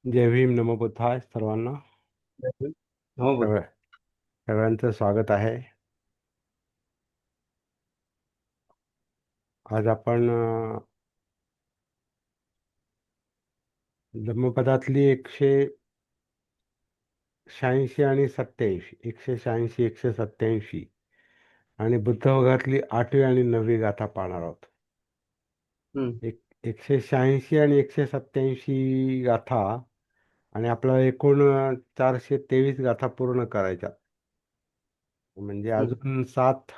जय भीम नमो बुद्धाय सर्वांना. हो बोल. सगळ्या सगळ्यांचं स्वागत आहे. आज आपण धम्मपदातली 186 आणि 87, 186 187 आणि बुद्ध वगातली 8वी आणि 9वी गाथा पाहणार आहोत. हम्म. 186 आणि 187 गाथा आणि आपल्याला एकूण 423 गाथा पूर्ण करायच्या. म्हणजे हम्म. अजून 7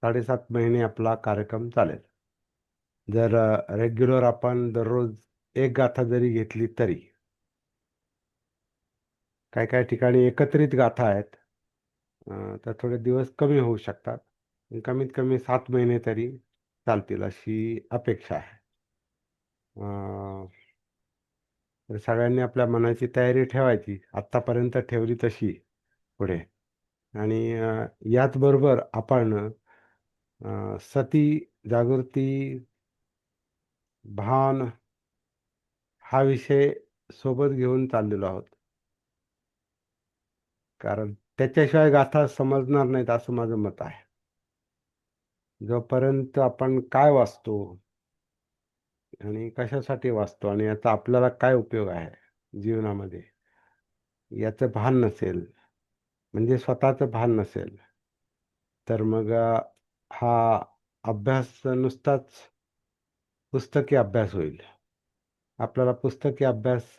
साडेसात महिने आपला कार्यक्रम चालेल. जर रेग्युलर आपण दररोज एक गाथा जरी घेतली तरी. काय काय ठिकाणी एकत्रित गाथा आहेत. तर थोडे दिवस कमी होऊ शकतात. पण कमीत कमी 7 महिने तरी चालतील अशी अपेक्षा आहे. अं, तर सगळ्यांनी आपल्या मनाची तयारी ठेवायची, आत्तापर्यंत ठेवली तशी पुढे. आणि याचबरोबर आपण सती, जागृती, भान हा विषय सोबत घेऊन चाललेलो आहोत. कारण त्याच्याशिवाय गाथा समजणार नाहीत असं माझं मत आहे. जोपर्यंत आपण काय वाचतो आणि कशासाठी वाचतो आणि याचा आपल्याला काय उपयोग आहे जीवनामध्ये, याचं भान नसेल, म्हणजे स्वतःचं भान नसेल, तर मग हा अभ्यास नुसताच पुस्तकी अभ्यास होईल. आपल्याला पुस्तकी अभ्यास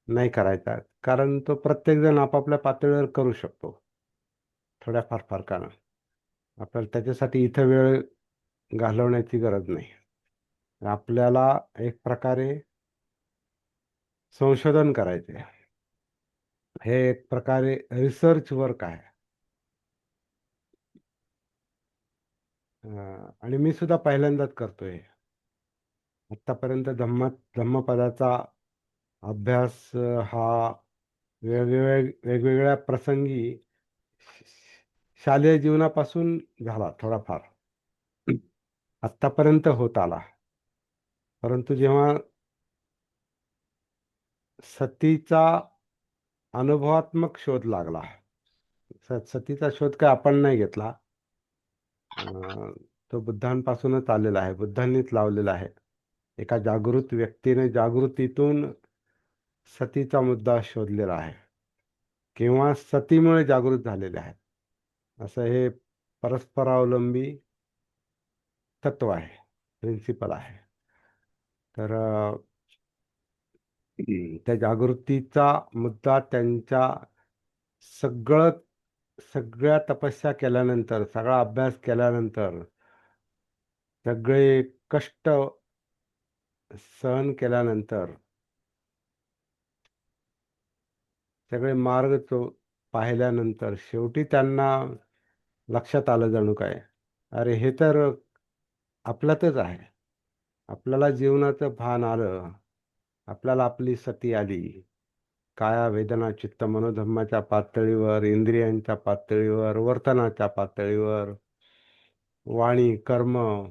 नाही करायचा, कारण तो प्रत्येकजण आपापल्या पातळीवर करू शकतो थोड्याफार फरकानं. आपल्याला त्याच्यासाठी इथं वेळ घालवण्याची गरज नाही. आपल्याला एक प्रकारे संशोधन करायचे. हे एक प्रकारे रिसर्च वर्क आहे. आणि मी सुद्धा पहिल्यांदाच करतोय. आत्तापर्यंत धम्मपदाचा अभ्यास हा वेगवेगळ्या प्रसंगी शालेय जीवनापासून झाला थोडाफार. आत्तापर्यंत होत आला. परंतु जेव्हा सतीचा अनुभवात्मक शोध लागला, सतीचा शोध काय आपण नाही घेतला. अं, तो बुद्धांपासूनच आलेला आहे, बुद्धांनीच लावलेला आहे. एका जागृत व्यक्तीने जागृतीतून सतीचा मुद्दा शोधलेला आहे, किंवा सतीमुळे जागृत झालेले आहेत. असं हे परस्परावलंबी तत्व आहे, प्रिन्सिपल आहे. तर त्या जागृतीचा मुद्दा त्यांच्या सगळं सगळ्या तपस्या केल्यानंतर, सगळा अभ्यास केल्यानंतर, सगळे कष्ट सहन केल्यानंतर, सगळे मार्ग पाहिल्यानंतर शेवटी त्यांना लक्षात आलं जणू काय, अरे हे तर आपल्यातच आहे. आपल्याला जीवनाचं भान आलं, आपल्याला आपली सती आली. काया वेदना चित्त मनोधम्माच्या पातळीवर, इंद्रियांच्या पातळीवर, वर्तनाच्या पातळीवर, वाणी कर्म,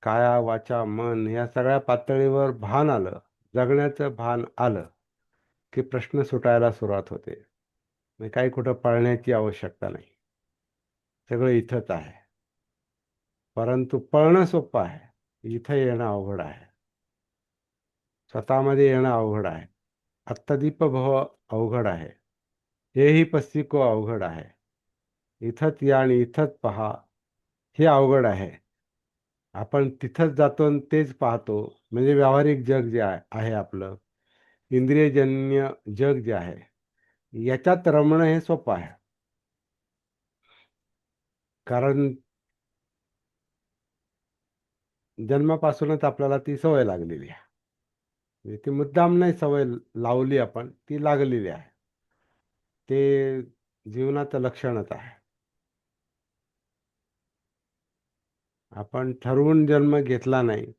काया वाचा मन, या सगळ्या पातळीवर भान आलं, जगण्याचं भान आलं, की प्रश्न सुटायला सुरुवात होते. म्हणजे काही कुठं पळण्याची आवश्यकता नाही. सगळं इथंच आहे. परंतु पळणं सोपं आहे, इथं येणं अवघड आहे. स्वतःमध्ये येणं अवघड आहे. आत्तादीप भव अवघड आहे. हेही पस्तिको अवघड आहे. इथंच या आणि इथंच पहा, हे अवघड आहे. आपण तिथंच जातो आणि तेच पाहतो. म्हणजे व्यावहारिक जग जे आहे आपलं, इंद्रियजन्य जग जे आहे, याच्यात रमणं हे सोपं आहे. कारण जन्मापासूनच आपल्याला ती सवय लागलेली आहे. म्हणजे ती मुद्दाम नाही सवय लावली आपण, ती लागलेली आहे. ते जीवनाचं लक्षणच आहे. आपण ठरवून जन्म घेतला नाही,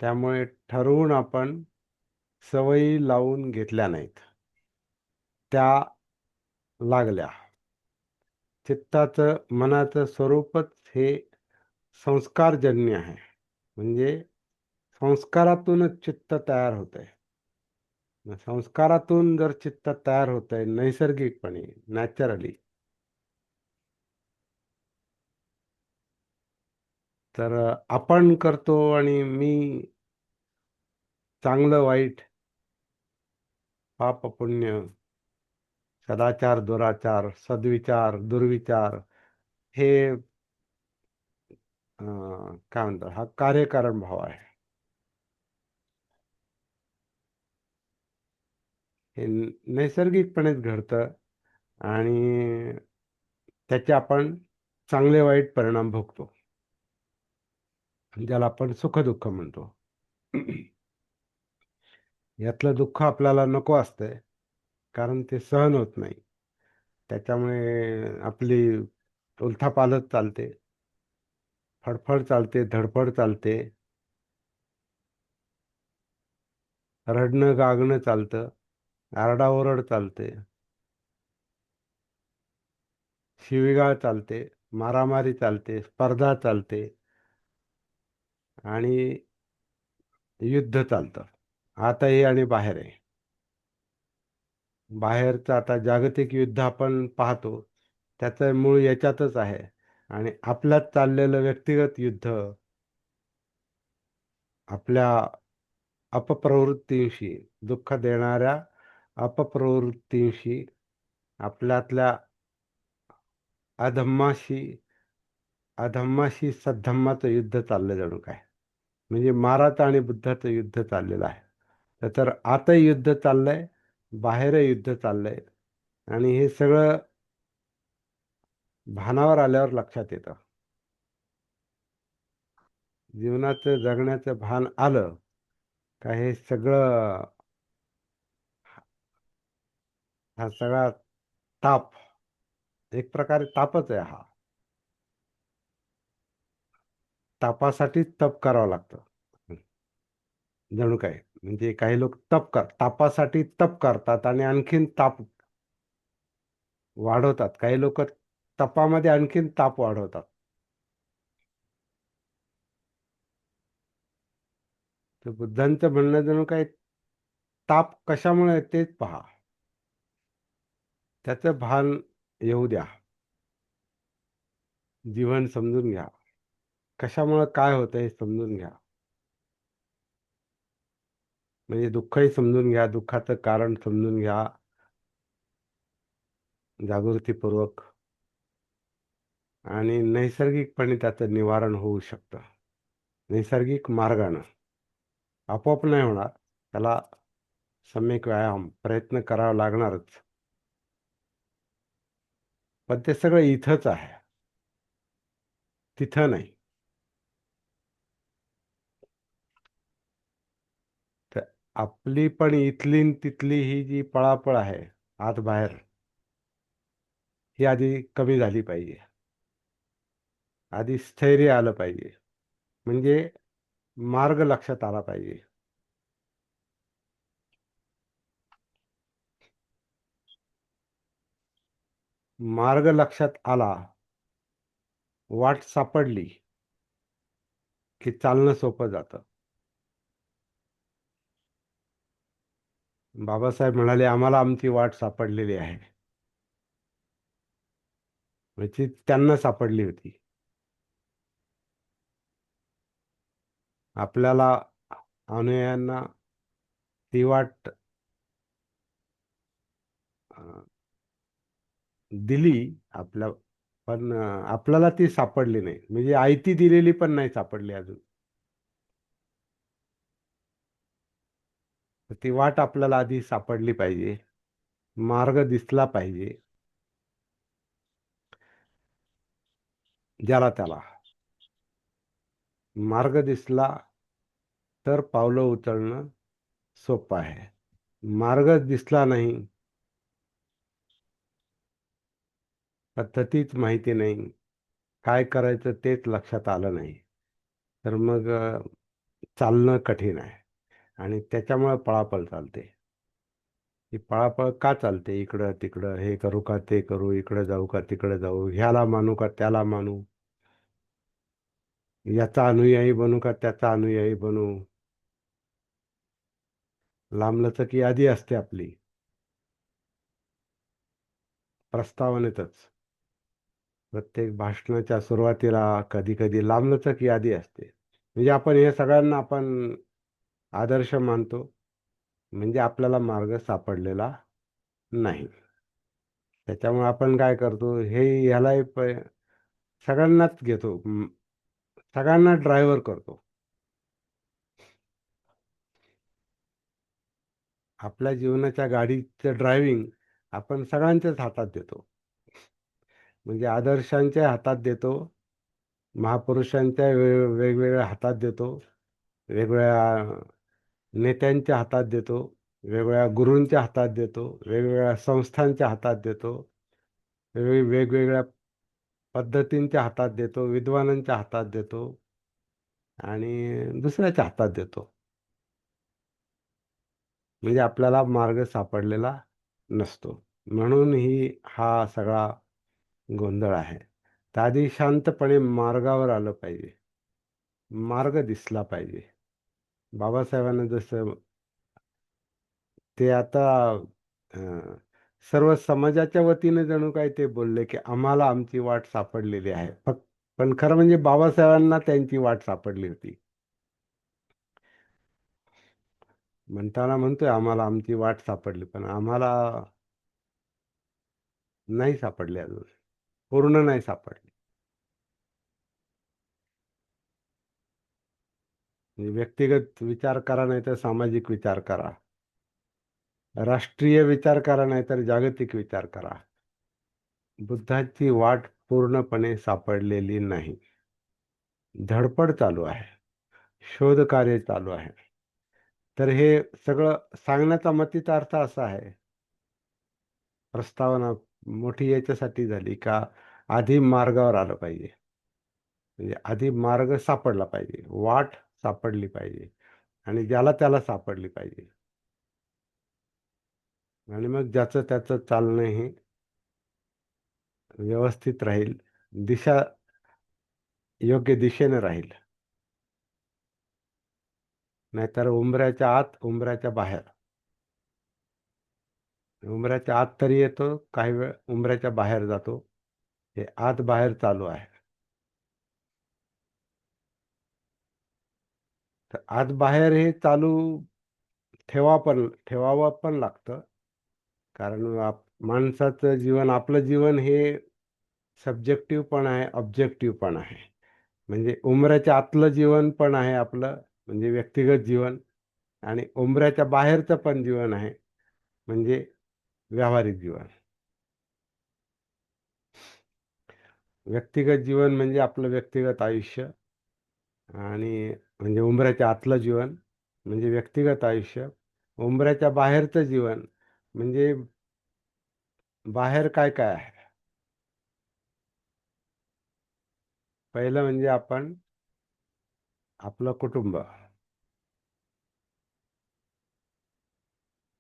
त्यामुळे ठरवून आपण सवयी लावून घेतल्या नाहीत, त्या लागल्या. चित्ताचं मनाचं स्वरूपच हे संस्कारजन्य आहे. म्हणजे संस्कारातूनच चित्त तयार होत आहे. संस्कारातून जर चित्त तयार होत आहे नैसर्गिकपणे, नॅचरली, तर आपण करतो आणि मी, चांगलं वाईट, पाप पुण्य, सदाचार दुराचार, सद्विचार दुर्विचार, हे काय म्हणतात, हा कार्यकारण भाव आहे. हे नैसर्गिकपणेच घडतं आणि त्याचे आपण चांगले वाईट परिणाम भोगतो, ज्याला आपण सुखदुःख म्हणतो. यातलं दुःख आपल्याला नको असतंय, कारण ते सहन होत नाही. त्याच्यामुळे आपली उलथापालथ चालते, फडफड चालते, धडपड चालते, रडणं गागणं चालतं, आरडाओरड चालते, शिवीगाळ चालते, मारामारी चालते, स्पर्धा चालते आणि युद्ध चालतं. आताही आणि बाहेर आहे. बाहेरचं आता जागतिक युद्ध आपण पाहतो, त्याचं मूळ याच्यातच आहे. आणि आपल्यात चाललेलं व्यक्तिगत युद्ध आपल्या अपप्रवृत्तींशी, दुःख देणाऱ्या अपप्रवृत्तींशी, आपल्यातल्या अधम्माशी अधम्माशी सद्धम्माचं युद्ध चाललं जणू काय. म्हणजे महाराज आणि बुद्धाचं युद्ध चाललेलं आहे. तर आतही युद्ध चाललंय, बाहेरही युद्ध चाललंय. आणि हे सगळं भानावर आल्यावर लक्षात येतं. जीवनाचं जगण्याचं भान आलं का हे सगळं, हा सगळा ताप, एक प्रकारे तापच आहे हा. तापासाठीच तप करावं लागतं जणू काय. म्हणजे काही लोक तापासाठी तप करतात आणि आणखीन ताप वाढवतात. काही लोक तपामध्ये आणखीन ताप वाढवतात. तर बुद्धांचं म्हणणं जणू काय, ताप कशामुळे तेच पहा, त्याचं भान येऊ द्या, जीवन समजून घ्या, कशामुळे काय होतं हे समजून घ्या. म्हणजे दुःखही समजून घ्या, दुःखाचं कारण समजून घ्या जागृतीपूर्वक, आणि नैसर्गिकपणे त्याचं निवारण होऊ शकतं. नैसर्गिक मार्गानं, आपोआप नाही होणार, त्याला सम्यक व्यायाम, प्रयत्न करावा लागणारच. पण ते सगळं इथंच आहे, तिथं नाही. तर आपली पण इथली न तिथली ही जी पळापळ आहे आत बाहेर, ही आधी कमी झाली पाहिजे. आधी स्थैर्य आलं पाहिजे. म्हणजे मार्ग लक्षात आला पाहिजे. मार्ग लक्षात आला, वाट सापडली, की चालणं सोपं जातं. बाबासाहेब म्हणाले, आम्हाला आमची वाट सापडलेली आहे. म्हणजे त्यांना सापडली होती. आपल्याला, अनुयायांना, ती वाट अं, दिली आपल्या, पण आपल्याला ती सापडली नाही. म्हणजे आयती दिलेली पण नाही सापडली अजून. तर ती वाट आपल्याला आधी सापडली पाहिजे, मार्ग दिसला पाहिजे ज्याला त्याला. मार्ग दिसला तर पावलं उचलणं सोपं आहे. मार्गच दिसला नाही, पद्धतीच माहिती नाही, काय करायचं तेच लक्षात आलं नाही, तर मग चालणं कठीण आहे. आणि त्याच्यामुळे पळापळ चालते. ही पळापळ का चालते? इकडं तिकडं, हे करू का ते करू, इकडं जाऊ का तिकडं जाऊ, ह्याला मानू का त्याला मानू, याचा अनुयायी बनू का त्याचा अनुयायी बनू. लांबलचक यादी असते आपली प्रस्तावनेतच. प्रत्येक भाषणाच्या सुरुवातीला कधी कधी लांबलचक यादी असते. म्हणजे आपण हे सगळ्यांना आपण आदर्श मानतो, म्हणजे आपल्याला मार्ग सापडलेला नाही. त्याच्यामुळे आपण काय करतो, हे ह्यालाही सगळ्यांनाच घेतो, सगळ्यांना ड्रायव्हर करतो. आपल्या जीवनाच्या गाडीचं ड्रायव्हिंग आपण सगळ्यांच्याच हातात देतो. म्हणजे आदर्शांच्या हातात देतो, महापुरुषांच्या वेगवेगळ्या हातात देतो, वेगवेगळ्या नेत्यांच्या हातात देतो, वेगवेगळ्या गुरूंच्या हातात देतो, वेगवेगळ्या संस्थांच्या हातात देतो, वेगवेगळ्या पद्धतींच्या हातात देतो, विद्वानांच्या हातात देतो आणि दुसऱ्याच्या हातात देतो. म्हणजे आपल्याला मार्ग सापडलेला नसतो. म्हणून हा सगळा गोंधळ आहे. तर आधी शांतपणे मार्गावर आलं पाहिजे. मार्ग दिसला पाहिजे. बाबासाहेबांना जसं ते आता अं, सर्व समाजाच्या वतीने जणू काय ते बोलले, की आम्हाला आमची वाट सापडलेली आहे. पण खरं म्हणजे बाबासाहेबांना त्यांची वाट सापडली होती. म्हणताना म्हणतोय आम्हाला आमची वाट सापडली, पण आम्हाला नाही सापडली अजून. पूर्ण नाही सापडली. म्हणजे व्यक्तिगत विचार करा, नाही तर सामाजिक विचार करा. राष्ट्रीय विचार करा, नाही तर जागतिक विचार करा. बुद्धाची वाट पूर्णपणे सापडलेली नाही. धडपड चालू आहे. शोध कार्य चालू आहे. तर हे सगळं सांगण्याचा मतीचा अर्थ असा आहे, प्रस्तावना मोठी याच्यासाठी झाली का आधी मार्गावर आलं पाहिजे. म्हणजे आधी मार्ग सापडला पाहिजे, वाट सापडली पाहिजे आणि ज्याला त्याला सापडली पाहिजे. आणि मग ज्याचं त्याचं चालणं हे व्यवस्थित राहील, दिशा योग्य दिशेने राहील. नाहीतर उंबऱ्याच्या आत, उंबऱ्याच्या बाहेर. उंबऱ्याच्या आत तरी येतो, काही वेळ उंबऱ्याच्या बाहेर जातो. हे आत बाहेर चालू आहे. तर आत बाहेर हे चालू ठेवावं पण लागतं. कारण माणसाचं जीवन, आपलं जीवन हे सब्जेक्टिव्ह पण आहे, ऑब्जेक्टिव्ह पण आहे. म्हणजे उंबऱ्याच्या आतलं जीवन पण आहे आपलं, म्हणजे व्यक्तिगत जीवन, आणि उंबऱ्याच्या बाहेरचं पण जीवन आहे, म्हणजे व्यावहारिक जीवन. व्यक्तिगत जीवन म्हणजे आपलं व्यक्तिगत आयुष्य, आणि म्हणजे उंबऱ्याच्या आतलं जीवन म्हणजे व्यक्तिगत आयुष्य. उंबऱ्याच्या बाहेरचं जीवन म्हणजे बाहेर काय काय आहे. पहिलं म्हणजे आपलं कुटुंब.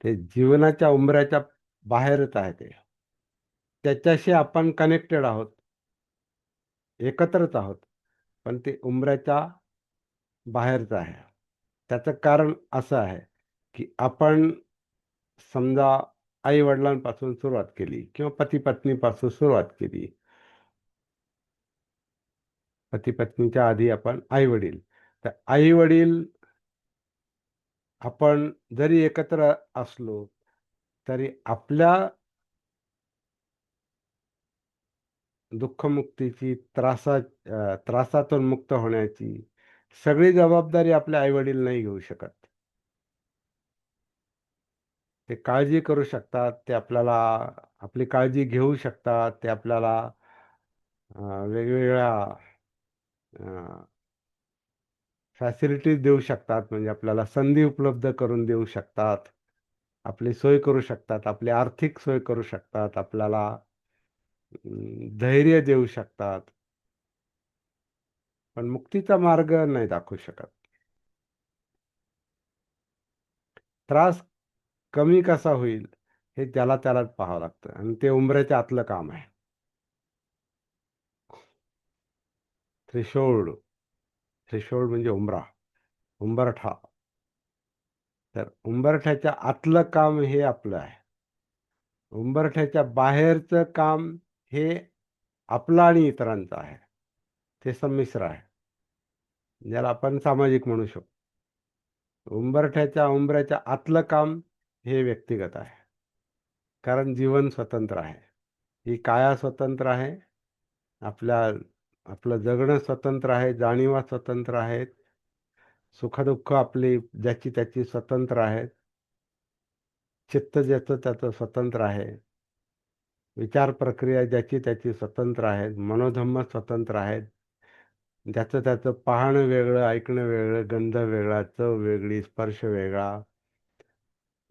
ते जीवनाच्या उंबऱ्याच्या बाहेरच आहे ते. त्याच्याशी आपण कनेक्टेड आहोत, एकत्रच आहोत, पण ते उंबऱ्याच्या बाहेरचं आहे. त्याचं कारण असं आहे, की आपण समजा आई-वडिलांपासून सुरुवात केली किंवा पती-पत्नीपासून सुरुवात केली. पती-पत्नीच्या आधी आपण आई-वडील. तर आई-वडील आपण जरी एकत्र असलो, तरी आपल्या दुःखमुक्तीची, त्रासातून मुक्त होण्याची सगळी जबाबदारी आपल्या आईवडील नाही घेऊ शकत. ते काळजी करू शकतात, ते आपल्याला आपली काळजी घेऊ शकतात, ते आपल्याला वेगवेगळ्या फॅसिलिटीज देऊ शकतात, म्हणजे आपल्याला संधी उपलब्ध करून देऊ शकतात, आपली सोय करू शकतात, आपली आर्थिक सोय करू शकतात, आपल्याला धैर्य देऊ शकतात, पण मुक्तीचा मार्ग नाही दाखवू शकत. त्रास कमी कसा होईल हे त्यालाच पाहावं लागतं, आणि ते उंबऱ्याच्या आतलं काम आहे. थ्रेशोल्ड. थ्रेशोल्ड म्हणजे उंबरा, उंबरठा. तर उंबरठ्याच्या आतलं काम हे आपलं आहे. उंबरठ्याच्या बाहेरचं काम हे आपलं आणि इतरांचं आहे. ते संमिश्र आहे, ज्याला आपण सामाजिक म्हणू शकतो. उंबरठ्याच्या आतलं काम हे व्यक्तिगत आहे. कारण जीवन स्वतंत्र आहे. ही काया स्वतंत्र आहे. आपल्या आपलं जगणं स्वतंत्र आहे. जाणीवा स्वतंत्र आहेत. सुखदुःख आपली ज्याची त्याची स्वतंत्र आहेत. चित्त ज्याचं त्याचं स्वतंत्र आहे. विचार प्रक्रिया ज्याची त्याची स्वतंत्र आहेत. मनोधम्म स्वतंत्र आहेत. ज्याचं त्याचं पाहणं वेगळं, ऐकणं वेगळं, गंध वेगळा, चव वेगळी, स्पर्श वेगळा,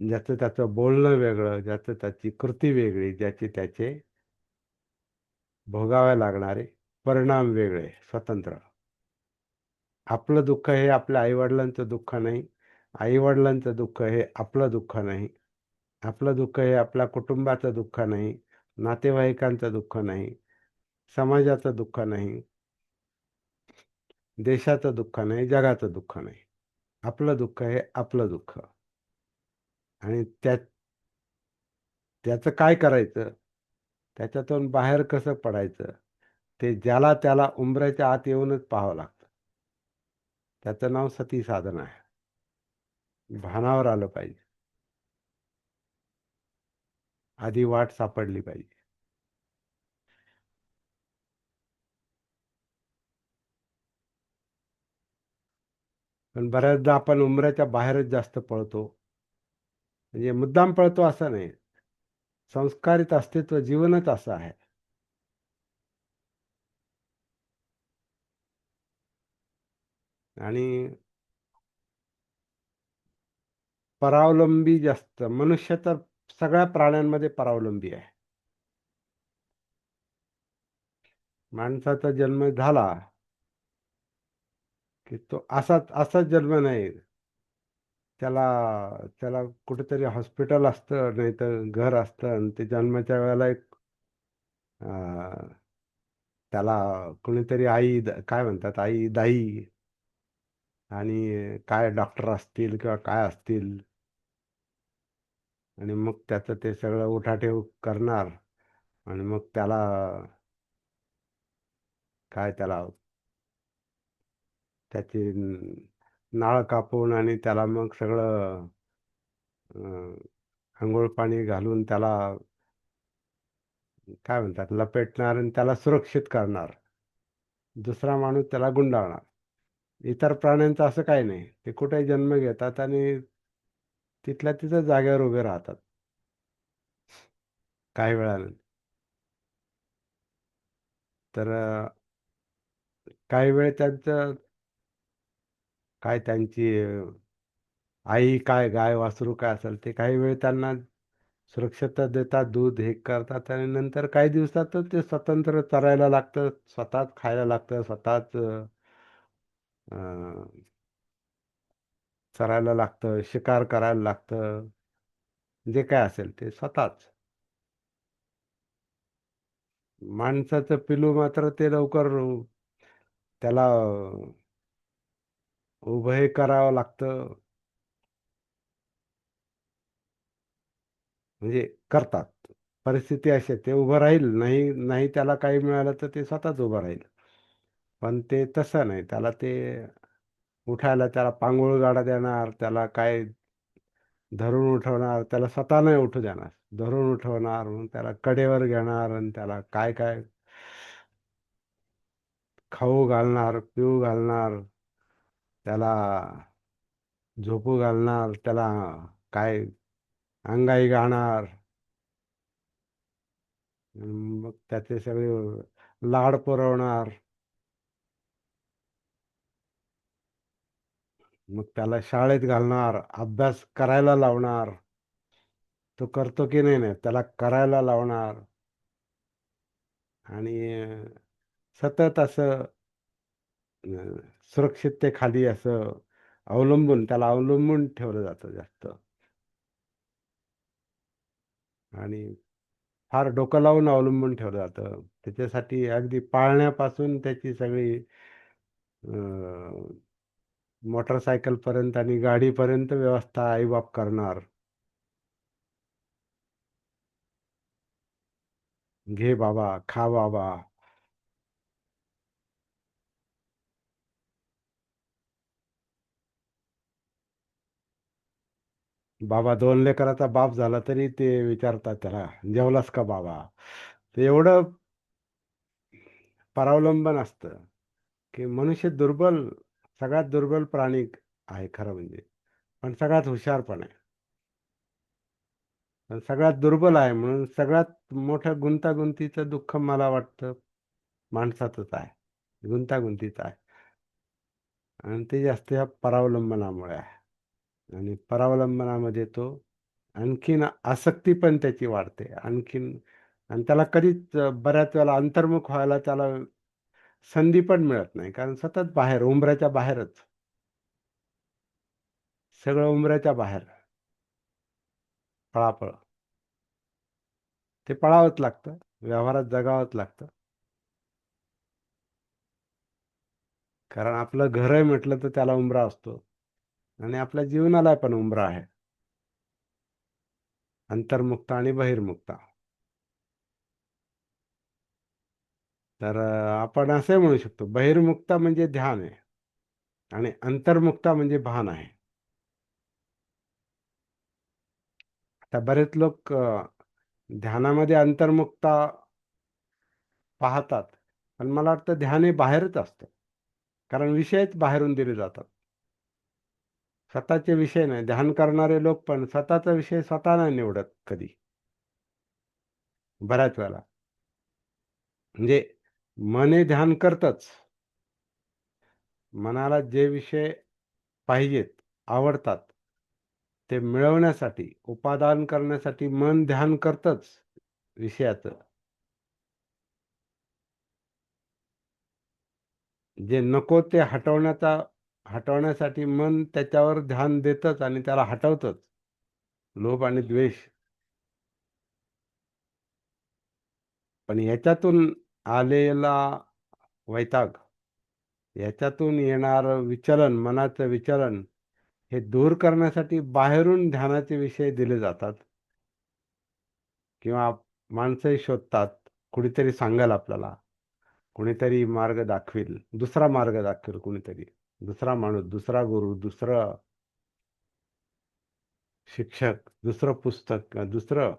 ज्याचं त्याचं बोलणं वेगळं, ज्याचं त्याची कृती वेगळी, ज्याचे त्याचे भोगावे लागणारे परिणाम वेगळे, स्वतंत्र. आपलं दुःख हे आपल्या आईवडिलांचं दुःख नाही. आईवडिलांचं दुःख हे आपलं दुःख नाही. आपलं दुःख हे आपल्या कुटुंबाचं दुःख नाही. नातेवाईकांचं दुःख नाही. समाजाचं दुःख नाही. देशाचं दुःख नाही. जगाचं दुःख नाही. आपलं दुःख हे आपलं दुःख. आणि त्याचं काय करायचं, त्याच्यातून बाहेर कसं पडायचं, ते ज्याला त्याला उंबऱ्याच्या आत येऊनच पाहावं लागतं. त्याचं नाव सती साधन आहे. भानावर आलं पाहिजे. आधी वाट सापडली पाहिजे. पण बऱ्याचदा आपण उंबऱ्याच्या बाहेरच जास्त पळतो. म्हणजे मुद्दाम पळतो असं नाही. संस्कारित अस्तित्व जीवनच असं आहे. आणि परावलंबी जास्त मनुष्य तर सगळ्या प्राण्यांमध्ये परावलंबी आहे. माणसाचा जन्म झाला की तो असाच जन्म नाही. त्याला त्याला कुठेतरी हॉस्पिटल असतं, नाही तर घर असतं, आणि ते जन्माच्या वेळेला एक त्याला कोणीतरी काय म्हणतात, आई दाई आणि काय डॉक्टर असतील किंवा काय असतील, आणि मग त्याचं ते सगळं उठाठेव करणार. आणि मग त्याला त्याची नाळ कापून आणि त्याला मग सगळं अंघोळ पाणी घालून त्याला काय म्हणतात लपेटणार आणि त्याला सुरक्षित करणार. दुसरा माणूस त्याला गुंडाळणार. इतर प्राण्यांचं असं काही नाही. ते कुठेही जन्म घेतात आणि तिथल्या तिथं जागेवर उभे राहतात काही वेळानंतर. तर काही वेळ त्यांचं काय त्यांची आई काय गाय वासरू काय असेल ते काही वेळ त्यांना सुरक्षितता देतात, दूध हे करतात, आणि नंतर काही दिवसातच ते स्वतंत्र चरायला लागतं, स्वतःच खायला लागतं, स्वतःच अं, चरायला लागतं, शिकार करायला लागतं, जे काय असेल ते स्वतःच. माणसाचं पिलू मात्र ते लवकर त्याला उभं हे करावं लागतं. म्हणजे करतात. परिस्थिती अशी आहे, ते उभं राहील, नाही नाही त्याला काही मिळालं तर ते स्वतःच उभं राहील. पण ते तसं नाही. त्याला ते उठायला त्याला पांघोळ गाडा देणार, त्याला काय धरून उठवणार, त्याला स्वतः नाही उठू देणार, धरून उठवणार, मग त्याला कडेवर घेणार आणि त्याला काय काय खाऊ घालणार, पिऊ घालणार, त्याला झोपू घालणार, त्याला काय अंगाई गाणार, मग त्याचे सगळे लाड पुरवणार. मग त्याला शाळेत घालणार, अभ्यास करायला लावणार. तो करतो की नाही, नाही त्याला करायला लावणार. आणि सतत असं सुरक्षिततेखाली असं त्याला अवलंबून ठेवलं जातं जास्त. आणि फार डोकं लावून अवलंबून ठेवलं जातं. त्याच्यासाठी अगदी पाळण्यापासून त्याची सगळी मोटरसायकल पर्यंत आणि गाडीपर्यंत व्यवस्था आईबाप करणार. घे बाबा, खा बाबा. बाबा 2 लेकराचा बाप झाला तरी ते विचारतात त्याला, जेवलास का बाबा? ते एवढं परावलंबन असतं की मनुष्य दुर्बल, सगळ्यात दुर्बल प्राणी आहे खरं म्हणजे, पण सगळ्यात हुशार पण आहे. पण सगळ्यात दुर्बल आहे म्हणून सगळ्यात मोठं गुंतागुंतीचं दुःख मला वाटतं माणसातच आहे, गुंतागुंतीचं आहे. आणि ते जास्त या परावलंबनामुळे आहे. आणि परावलंबनामध्ये तो आणखीन आसक्ती पण त्याची वाढते आणखीन. आणि त्याला कधीच बऱ्याच वेळेला अंतर्मुख व्हायला त्याला संधी पण मिळत नाही, कारण सतत बाहेर, उंबऱ्याच्या बाहेरच, सगळं उंबऱ्याच्या बाहेर, पळापळ. ते पळावंच लागतं, व्यवहारात जगावंच लागतं. कारण आपलं घर आहे म्हटलं तर त्याला उंबरा असतो, आणि आपल्या जीवनाला पण उंबरा आहे, अंतर्मुक्त आणि बहिर्मुक्त. तर आपण असे म्हणू शकतो, बहिर्मुक्ता म्हणजे ध्यान आहे आणि अंतर्मुक्ता म्हणजे भान आहे. आता बरेच लोक ध्यानामध्ये अंतर्मुक्ता पाहतात, पण मला वाटतं ध्यान हे बाहेरच असतं, कारण विषयच बाहेरून दिले जातात. स्वतःचे विषय नाही, ध्यान करणारे लोक पण स्वतःचा विषय स्वतः नाही निवडत कधी, बऱ्याच वेळा. म्हणजे मन हे ध्यान करतच, मनाला जे विषय पाहिजेत, आवडतात, ते मिळवण्यासाठी, उपादान करण्यासाठी मन ध्यान करतच विषयाचं. जे नको ते हटवण्यासाठी मन त्याच्यावर ध्यान देतच आणि त्याला हटवतच. लोभ आणि द्वेष. पण याच्यातून आलेला वैताग, याच्यातून येणार विचलन, मनाचं विचलन, हे दूर करण्यासाठी बाहेरून ध्यानाचे विषय दिले जातात, किंवा माणसंही शोधतात. कुणीतरी सांगाल आपल्याला, कुणीतरी मार्ग दाखवेल, दुसरा मार्ग दाखवेल कुणीतरी, दुसरा माणूस, दुसरा गुरु, दुसरं शिक्षक, दुसरं पुस्तक, किंवा दुसरं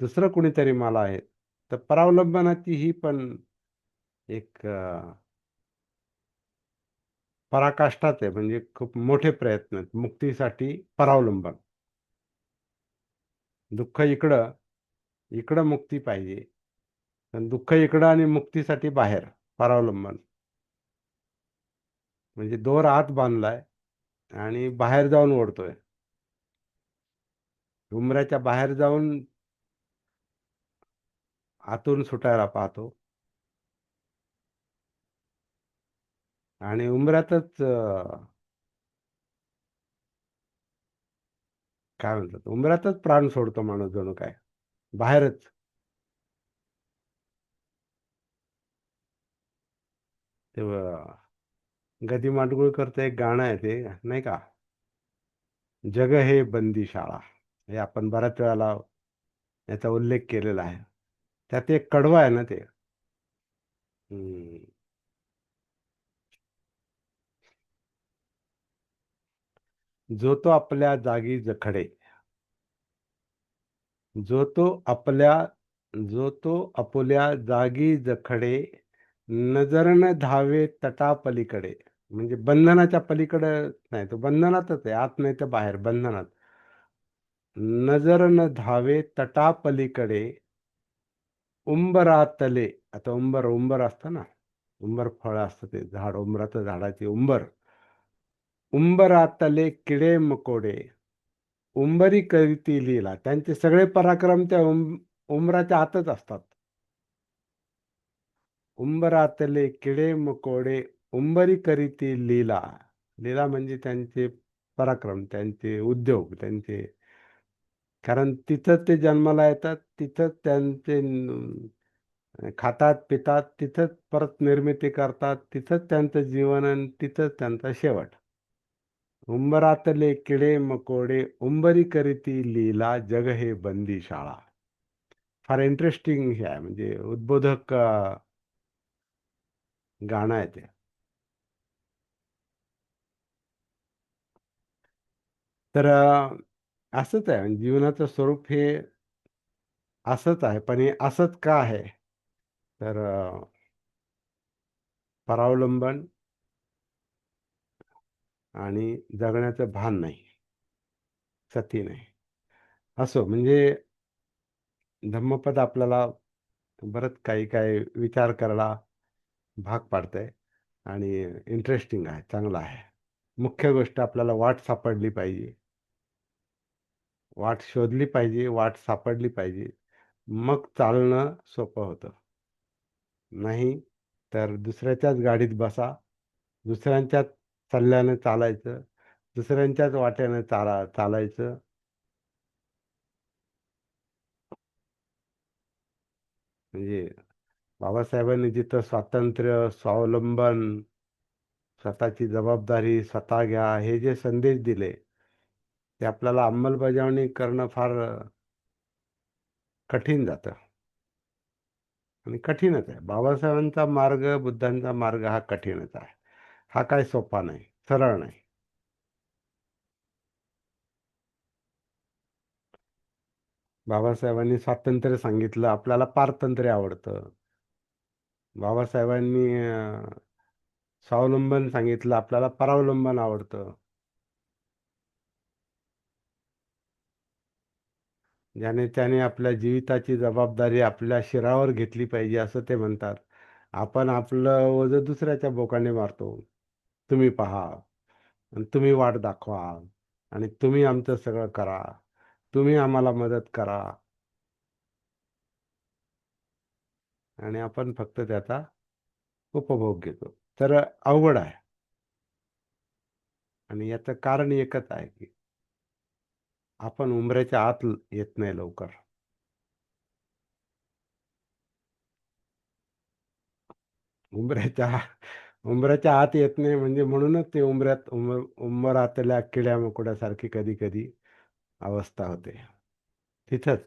दुसरं कुणीतरी मला आहे. तर परावलंबनाची ही पण एक पराकाष्ठाच आहे, म्हणजे खूप मोठे प्रयत्न आहेत मुक्तीसाठी. परावलंबन, दुःख इकडं, इकडं मुक्ती पाहिजे, पण दुःख इकडं आणि मुक्तीसाठी बाहेर परावलंबन. म्हणजे दोर आत बांधलाय आणि बाहेर जाऊन ओढतोय, उंबऱ्याच्या बाहेर जाऊन आतून सुटायला पाहतो. आणि उंबऱ्यातच काय म्हणतात, उंबऱ्यातच प्राण सोडतो माणूस जणू काय, बाहेरच. ते गदी माडगुळकरचं एक गाणं आहे, ते नाही का, जग हे बंदीशाळा, हे आपण बऱ्याच वेळाला याचा उल्लेख केलेला आहे. त्यात एक कडवं आहे ना ते. हम्म. जो तो आपल्या जागी जखडे, जो तो आपल्या जो तो आपुल्या जागी जखडे, नजर न धावे तटापलीकडे. म्हणजे बंधनाच्या पलीकडे नाही, तो बंधनातच आहे, आत नाही तर बाहेर बंधनात. नजर न धावे तटापलीकडे, उंबरातले. आता उंबर उंबर असतं ना, उंबर फळ असतं ते झाड, उंबराचं झाडाची उंबर. उंबरातले किडे मकोडे, उंबरी करीती लीला. त्यांचे सगळे पराक्रम त्या उंबराच्या आतच असतात. उंबरातले किडे मकोडे, उंबरी करीती लीला. लीला म्हणजे त्यांचे पराक्रम, त्यांचे उद्योग, त्यांचे. कारण तिथंच ते जन्माला येतात, तिथंच त्यांचे खातात पितात, तिथंच परत निर्मिती करतात, तिथंच त्यांचं जीवन आणि तिथंच त्यांचा शेवट. उंबरातले किडे मकोडे उंबरी करीती लीला जग हे बंदी शाळा. फार इंटरेस्टिंग हे आहे, म्हणजे उद्बोधक गाणं आहे ते. तर असंच आहे म्हणजे जीवनाचं स्वरूप हे असंच आहे, पण हे असंच का आहे? तर परावलंबन आणि जगण्याचं भान नाही, सती नाही. असो म्हणजे धम्मपद आपल्याला बरंच काही काही विचार करायला भाग पाडतंय आणि इंटरेस्टिंग आहे, चांगलं आहे. मुख्य गोष्ट आपल्याला वाट सापडली पाहिजे, वाट शोधली पाहिजे, वाट सापडली पाहिजे. मग चालणं सोपं होतं. नाही तर दुसऱ्याच्याच गाडीत बसा, दुसऱ्यांच्याच सल्ल्यानं चालायचं, दुसऱ्यांच्याच वाटेनं चालायचं. म्हणजे बाबासाहेबांनी जिथं स्वातंत्र्य, स्वावलंबन, स्वतःची जबाबदारी स्वतः घ्या, हे जे संदेश दिले, ते आपल्याला अंमलबजावणी करणं फार कठीण जातं आणि कठीणच आहे. बाबासाहेबांचा मार्ग, बुद्धांचा मार्ग हा कठीणच आहे. हा काय सोपा नाही, सरळ नाही. बाबासाहेबांनी स्वातंत्र्य सांगितलं, आपल्याला पारतंत्र्य आवडतं. बाबासाहेबांनी स्वावलंबन सांगितलं, आपल्याला परावलंबन आवडतं. ज्याने त्याने आपल्या जीविताची जबाबदारी आपल्या शिरावर घेतली पाहिजे असं ते म्हणतात. आपण आपलं ओझं दुसऱ्याच्या बोकांडी मारतो. तुम्ही पहा आणि तुम्ही वाट दाखवा आणि तुम्ही आमचं सगळं करा. तुम्ही आम्हाला मदत करा आणि आपण फक्त त्याचा उपभोग घेतो. तर अवघड आहे आणि याचं कारण एकच आहे की आपण उंबऱ्याच्या आत येत नाही लवकर. उंबऱ्याच्या उंबऱ्याच्या आत येत नाही म्हणजे म्हणूनच ते उंबरातल्या किड्या मकोड्यासारखी कधी कधी अवस्था होते. तिथंच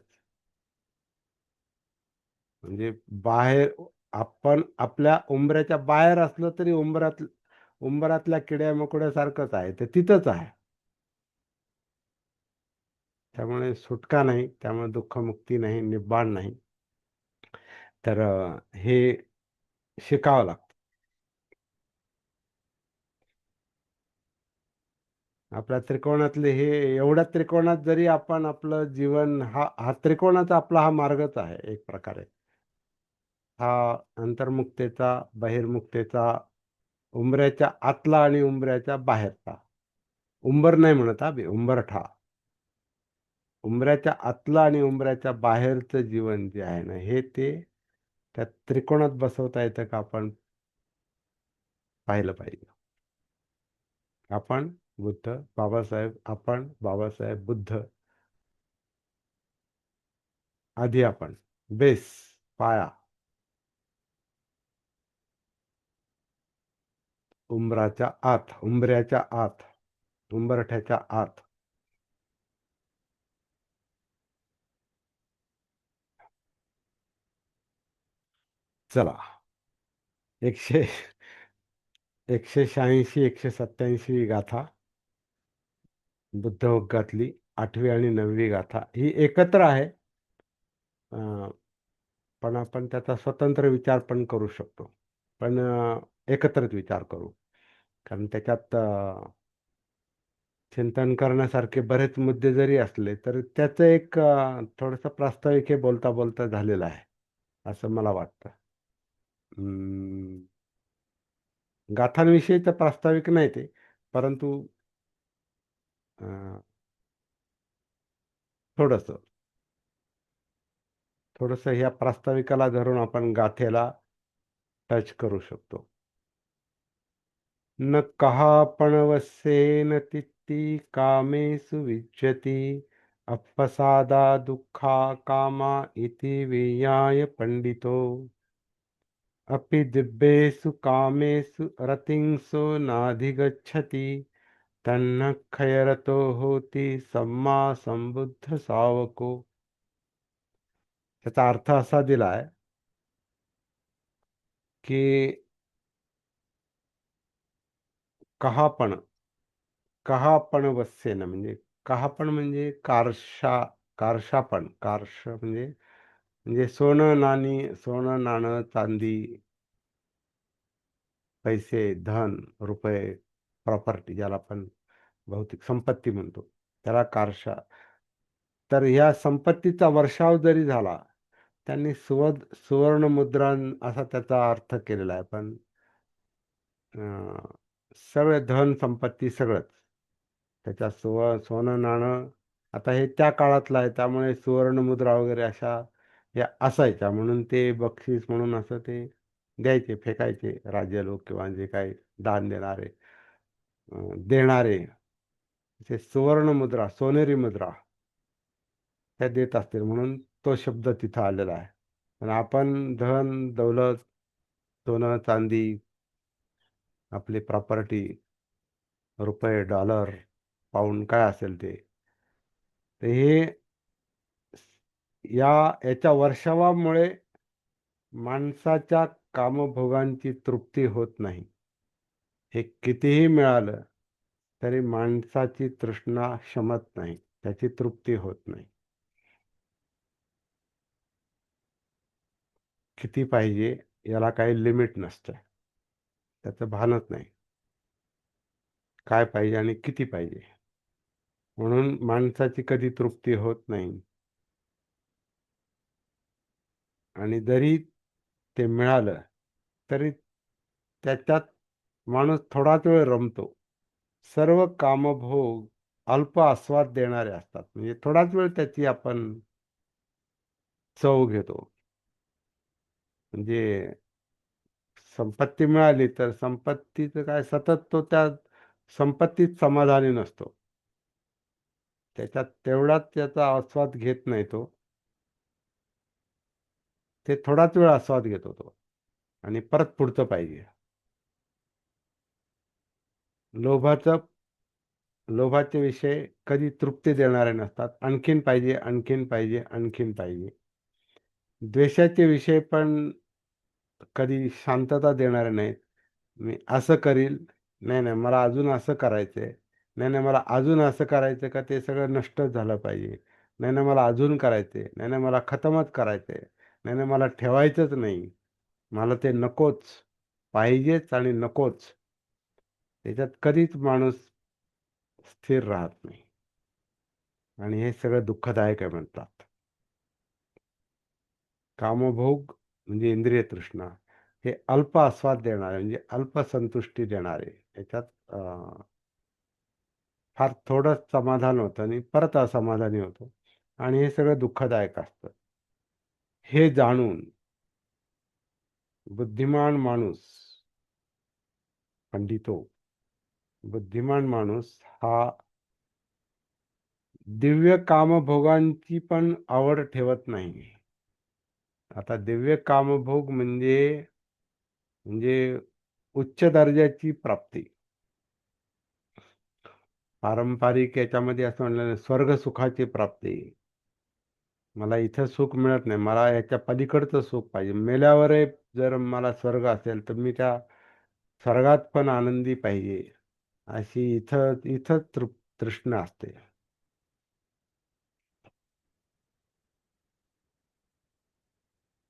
म्हणजे बाहेर आपण आपल्या उंबऱ्याच्या बाहेर असलो तरी उंबरातल्या किड्या मकोड्यासारखंच आहे, ते तिथंच आहे. त्यामुळे सुटका नाही, त्यामुळे दुःखमुक्ती नाही, निब्बाण नाही. तर हे शिकावं लागतं. आपल्या त्रिकोणातले हे एवढ्या त्रिकोणात जरी आपण आपलं जीवन हा त्रिकोणाचा आपला हा मार्गच आहे एक प्रकारे. हा अंतर्मुक्तेचा, बहिर्मुक्तेचा, उंबऱ्याच्या आतला आणि उंबऱ्याच्या बाहेरचा. उंबर नाही म्हणत हा मी, उंबरठा. उंबऱ्याच्या आतलं आणि उंबऱ्याच्या बाहेरचं जीवन जे आहे ना, हे ते त्या त्रिकोणात बसवता येतं का आपण पाहिलं पाहिजे. आपण बुद्ध, बाबासाहेब, आपण बाबासाहेब, बुद्ध, आधी आपण, बेस, पाया, उंबराच्या आत, उंबऱ्याच्या आत, उंबरठ्याच्या आत. चला, 100 186 187वी गाथा, बुद्धवग्गातली 8वी आणि 9वी गाथा ही एकत्र आहे. अं, पण आपण त्याचा स्वतंत्र विचार पण करू शकतो. पण एकत्रित विचार करू, कारण त्याच्यात चिंतन करण्यासारखे बरेच मुद्दे जरी असले तर त्याचं एक थोडंसं प्रास्ताविक हे बोलता बोलता झालेलं आहे असं मला वाटतं. अं, गाथांविषयीचं प्रास्ताविक नाही ते, परंतु अं, थोडंसं थोडंसं ह्या प्रास्ताविकाला धरून आपण गाथेला टच करू शकतो. न कहा पण वस्सेन तित्ती कामेषु विच्यति अप्पसादा दुःखा कामा इति विज्ञाय पंडितो अपि दिव्येषु कामेषु रतिंसो नाधिगच्छति तन्न खैरतो होती सम्मा संबुद्ध सावको. त्याचा अर्थ असा दिलाय की कहापण कहापण वस्सेन, म्हणजे कहापण म्हणजे कारशापण. म्हणजे म्हणजे सोनं नाणं चांदी, पैसे, धन, रुपये, प्रॉपर्टी, ज्याला आपण भौतिक संपत्ती म्हणतो, त्याला कारशा. तर ह्या संपत्तीचा वर्षाव जरी झाला, त्यांनी सुवर्ण मुद्रा असा त्याचा अर्थ केलेला आहे. पण अं, सगळे धन संपत्ती सगळंच त्याच्या सोनं नाणं. आता हे त्या काळातलं आहे, त्यामुळे सुवर्ण मुद्रा वगैरे अशा या असायच्या, म्हणून ते बक्षीस म्हणून असं ते द्यायचे, फेकायचे राज्य लोक किंवा जे काही दान देणारे. ते सुवर्ण मुद्रा, सोनेरी मुद्रा त्या देत असतील, म्हणून तो शब्द तिथं आलेला आहे. पण आपण धन दौलत, सोनं चांदी, आपली प्रॉपर्टी, रुपये, डॉलर, पाऊंड, काय असेल ते, तर हे याच्या वर्षावामुळे माणसाच्या कामभोगांची तृप्ती होत नाही. हे कितीही मिळालं तरी माणसाची तृष्णा शमत नाही, त्याची तृप्ती होत नाही. किती पाहिजे याला काही लिमिट नसतं, त्याचं भानच नाही काय पाहिजे आणि किती पाहिजे. म्हणून माणसाची कधी तृप्ती होत नाही. आणि जरी ते मिळालं तरी त्याच्यात माणूस थोडाच वेळ रमतो. सर्व कामभोग अल्प आस्वाद देणारे असतात, म्हणजे थोडाच वेळ त्याची आपण चव घेतो. म्हणजे संपत्ती मिळाली तर संपत्तीचं काय, सतत तो त्या संपत्तीत समाधानी नसतो, त्याच्यात तेवढाच त्याचा आस्वाद घेत नाही तो. ते थोडाच वेळ आस्वाद घेतो तो, आणि परत पुढचं पाहिजे. लोभाचं लोभाचे विषय कधी तृप्ती देणारे नसतात. आणखीन पाहिजे, आणखीन पाहिजे, आणखीन पाहिजे. द्वेषाचे विषय पण कधी शांतता देणारे नाहीत. मी असं करील, नाही नाही मला अजून असं करायचंय, नाही नाही मला अजून असं करायचं का ते सगळं नष्टच झालं पाहिजे, नाही नाही मला अजून करायचंय, नाही नाही मला खतमच करायचंय, नाही नाही मला ठेवायचंच नाही, मला ते नकोच, पाहिजेच आणि नकोच. त्याच्यात कधीच माणूस स्थिर राहत नाही, आणि हे सगळं दुःखदायक आहे म्हणतात. कामभोग म्हणजे इंद्रिय तृष्णा, हे अल्प आस्वाद देणारे, म्हणजे अल्प संतुष्टी देणारे. याच्यात फार थोडं समाधान होतं आणि परत असमाधानी होतो, आणि हे सगळं दुःखदायक असतं. हे जाणून बुद्धिमान माणूस, पंडितो, बुद्धिमान माणूस हा दिव्य कामभोगांची पण आवड ठेवत नाही. आता दिव्य कामभोग म्हणजे उच्च दर्जाची प्राप्ती. पारंपरिक याच्यामध्ये असं म्हणलं, स्वर्ग सुखाची प्राप्ती. मला इथं सुख मिळत नाही, मला याच्या पलीकडचं सुख पाहिजे. मेल्यावर जर मला स्वर्ग असेल तर मी त्या स्वर्गात पण आनंदी पाहिजे, अशी इथं इथं तृष्णा असते.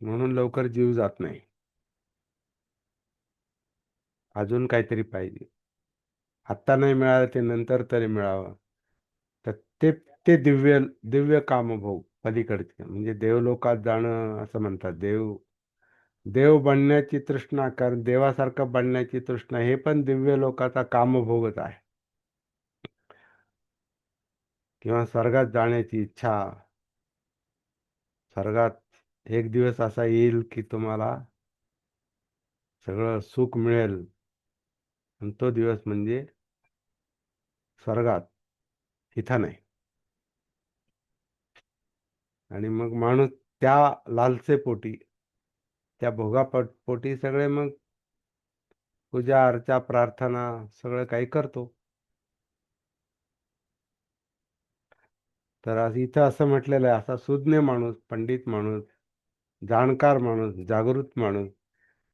म्हणून लवकर जीव जात नाही, अजून काहीतरी पाहिजे. आत्ता नाही मिळालं ते नंतर तरी मिळावं. तर ते ते दिव्य दिव्य कामभोग पलीकडचे, म्हणजे देवलोकात जाणं असं म्हणतात. देव देव बनण्याची तृष्णा, कारण देवासारखं बनण्याची तृष्णा, हे पण दिव्य लोकाचा कामभोगच आहे. किंवा स्वर्गात जाण्याची इच्छा. स्वर्गात एक दिवस असा येईल की तुम्हाला सगळं सुख मिळेल, आणि तो दिवस म्हणजे स्वर्गात, इथं नाही. आणि मग माणूस त्या लालसेपोटी, त्या भोगापोटी सगळे मग पूजा अर्चा प्रार्थना सगळं काही करतो. तर आज इथं असं म्हटलेलं आहे, असा सुज्ञ माणूस, पंडित माणूस, जाणकार माणूस, जागृत माणूस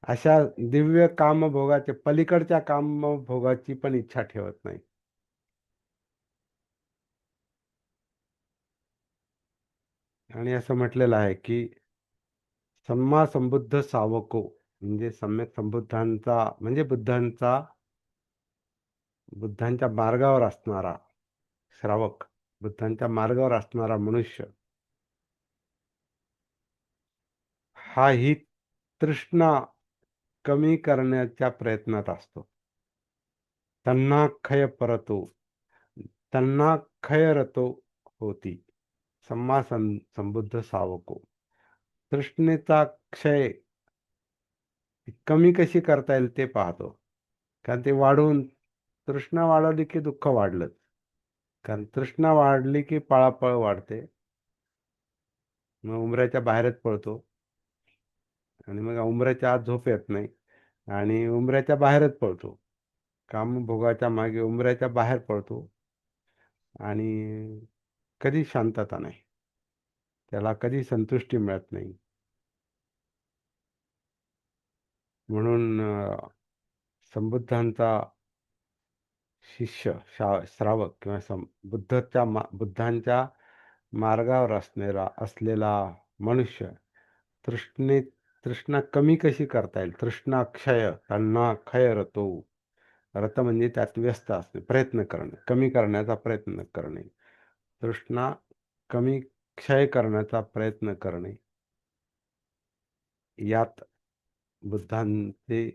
अशा दिव्य कामभोगाचे पलीकडच्या कामभोगाची पण इच्छा ठेवत नाही. आणि असं म्हटलेलं आहे की सम्मा संबुद्ध सावको म्हणजे सम्यक संबुद्धांचा म्हणजे बुद्धांच्या मार्गावर असणारा श्रावक, बुद्धांच्या मार्गावर असणारा मनुष्य हा ही तृष्णा कमी करण्याच्या प्रयत्नात असतो. त्यांना खय परतो, त्यांना खय रतो होती. संबुद्ध सावको. तृष्णेचा क्षय कमी कशी करता येईल ते पाहतो. कारण ते वाढवून तृष्णा वाढवली की दुःख वाढलंच. कारण तृष्णा वाढली की पळापळ वाढते. मग उमऱ्याच्या बाहेरच पळतो आणि मग उमऱ्याच्या आत झोप येत नाही आणि उमऱ्याच्या बाहेरच पळतो. कामभोगाच्या मागे उमऱ्याच्या बाहेर पळतो आणि कधी शांतता नाही. त्याला कधी संतुष्टी मिळत नाही. म्हणून संबुद्धांचा शिष्य श्रावक किंवा बुद्धांच्या मार्गावर असलेला मनुष्य तृष्णे तृष्णा कमी कशी करता येईल, तृष्णा क्षय, तण्णा क्षय रतो. रत म्हणजे त्यात व्यस्त असणे, प्रयत्न करणे, कमी करण्याचा प्रयत्न करणे. तृष्णा कमी क्षय करण्याचा प्रयत्न करणे, यात बुद्धांचे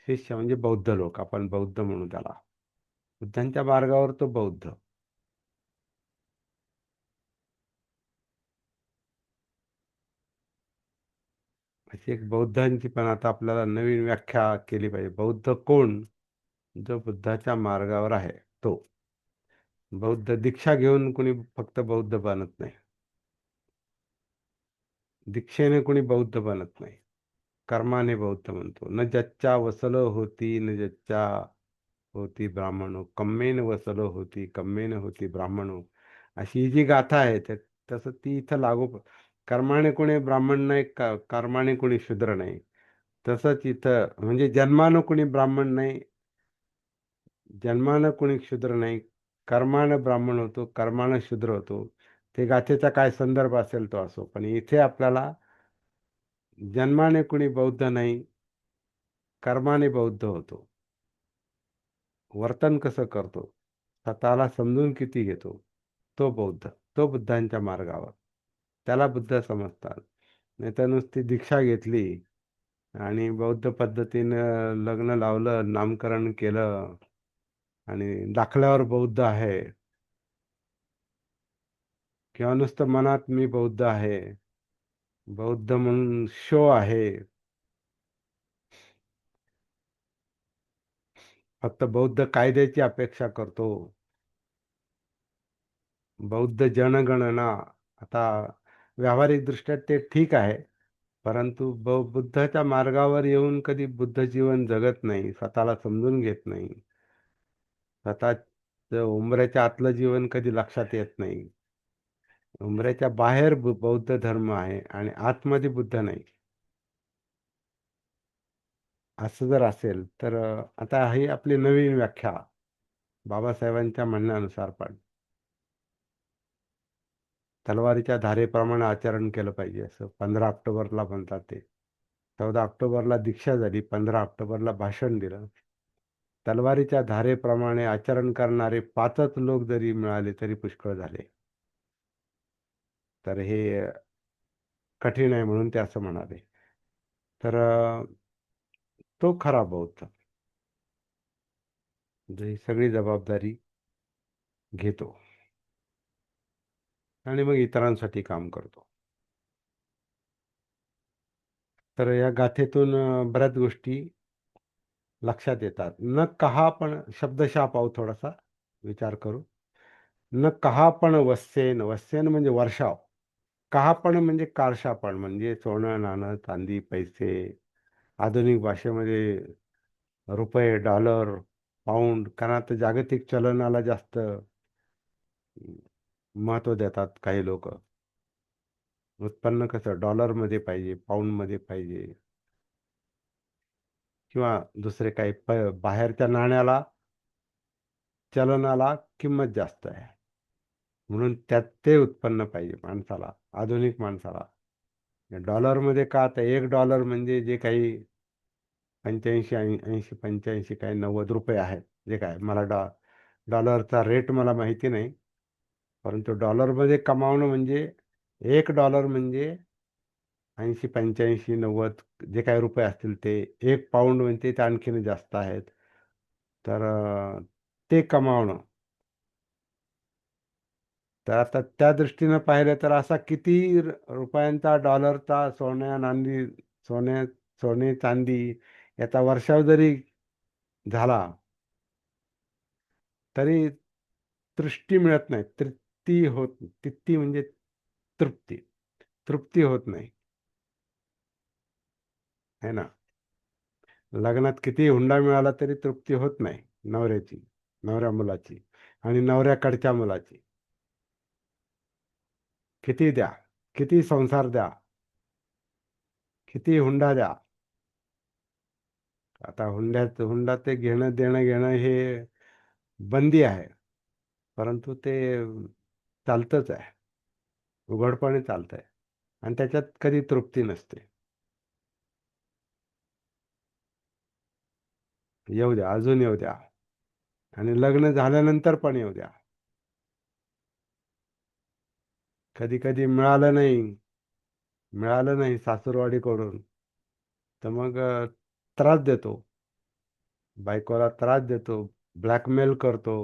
शिष्य म्हणजे बौद्ध लोक, आपण बौद्ध म्हणू त्याला. बुद्धांच्या मार्गावर तो बौद्ध. अशी एक बौद्धांची पण आता आपल्याला नवीन व्याख्या केली पाहिजे. बौद्ध कोण? जो बुद्धाच्या मार्गावर आहे तो. बौद्ध दीक्षा घेऊन कुणी फक्त बौद्ध बनत नाही. दीक्षेने कुणी बौद्ध बनत नाही. कर्माने बौद्ध म्हणतो. न जच्चा वसल होती, न जच्चा होती ब्राह्मणो, कम्मेन वसल होती, कम्मेन होती ब्राह्मणो. अशी ही जी गाथा आहे तसं ती इथं कर्माने कोणी ब्राह्मण नाही, कर्माने कोणी शूद्र नाही. तसंच इथं म्हणजे जन्मानं कोणी ब्राह्मण नाही, जन्मानं कोणी शूद्र नाही. कर्मानं ब्राह्मण होतो, कर्मानं शूद्र होतो. ते गाथेचा काय संदर्भ असेल तो असो, पण इथे आपल्याला जन्माने कोणी बौद्ध नाही, कर्माने बौद्ध होतो. वर्तन कसं करतो, स्वतःला समजून किती घेतो, तो बौद्ध, तो बुद्धांच्या मार्गावर. त्याला बुद्ध समजतात. नाही तर नुसती दीक्षा घेतली आणि बौद्ध पद्धतीनं लग्न लावलं, नामकरण केलं आणि दाखल्यावर बौद्ध आहे किंवा नुसतं मनात मी बौद्ध आहे, बौद्ध म्हणून शो आहे, फक्त बौद्ध कायद्याची अपेक्षा करतो, बौद्ध जनगणना. आता व्यावहारिक दृष्ट्या ते ठीक आहे, परंतु बुद्धाच्या मार्गावर येऊन कधी बुद्ध जीवन जगत नाही, स्वतःला समजून घेत नाही, स्वतः उंबऱ्याच्या आतलं जीवन कधी लक्षात येत नाही. उंबऱ्याच्या बाहेर बौद्ध धर्म आहे आणि आतमध्ये बुद्ध नाही, असं जर असेल तर आता ही आपली नवीन व्याख्या बाबासाहेबांच्या म्हणण्यानुसार पण तलवारीच्या धारेप्रमाणे आचरण केलं पाहिजे, असं 15 ऑक्टोबरला म्हणतात ते. 14 ऑक्टोबरला दीक्षा झाली, 15 ऑक्टोबरला भाषण दिलं. तलवारीच्या धारेप्रमाणे आचरण करणारे 5च लोक जरी मिळाले तरी पुष्कळ झाले. तर हे कठीण आहे म्हणून ते असं म्हणाले. तर तो खरा बौद्ध, जो ही सगळी जबाबदारी घेतो आणि मग इतरांसाठी काम करतो. तर या गाथेतून बऱ्याच गोष्टी लक्षात येतात. न कहा पण शब्दशः पाहू, थोडासा विचार करू. न कहा पण वस्सेन, वस्सेन म्हणजे वर्षाव. कहा पण म्हणजे कारशापण, म्हणजे सोनं, नाणं, चांदी, पैसे. आधुनिक भाषेमध्ये रुपये, डॉलर, पाऊंड. कारण आता जागतिक चलनाला जास्त महत्त्व देतात काही लोक. उत्पन्न कसं डॉलरमध्ये पाहिजे, पाऊंडमध्ये पाहिजे, किंवा दुसरे काही बाहेरच्या नाण्याला, चलनाला किंमत जास्त आहे, म्हणून त्यात ते उत्पन्न पाहिजे माणसाला, आधुनिक माणसाला. डॉलरमध्ये का, आता $1 म्हणजे जे काही 85 80 85 काही 90 रुपये आहेत, जे काय मला डॉलरचा रेट मला माहिती नाही, परंतु डॉलरमध्ये कमावणं म्हणजे $1 म्हणजे 80 85 90 जे काही रुपये असतील ते, 1 पाऊंड म्हणजे ते आणखीन जास्त आहेत. तर ते कमावणं, तर आता त्या दृष्टीनं पाहिलं तर असा किती रुपयांचा, डॉलरचा, सोन्या सोने चांदी याचा वर्षाव जरी झाला, तरी तृष्टी मिळत नाही, तृप्ती होत, तित्ती म्हणजे तृप्ती, तृप्ती होत नाही, है ना. लग्नात किती हुंडा मिळाला तरी तृप्ती होत नाही नवऱ्याची, नवऱ्या मुलाची आणि नवऱ्याकडच्या मुलाची. किती द्या, किती संसार द्या, किती हुंडा द्या. आता हुंडा ते घेणं देणं घेणं हे बंदी आहे, परंतु ते चालतच आहे, उघडपणे चालतंय, आणि त्याच्यात कधी तृप्ती नसते. येऊ द्या, अजून येऊ द्या, आणि लग्न झाल्यानंतर पण येऊ द्या. कधी कधी मिळालं नाही सासूरवाडीकडून, तर मग त्रास देतो, बायकोला त्रास देतो, ब्लॅकमेल करतो,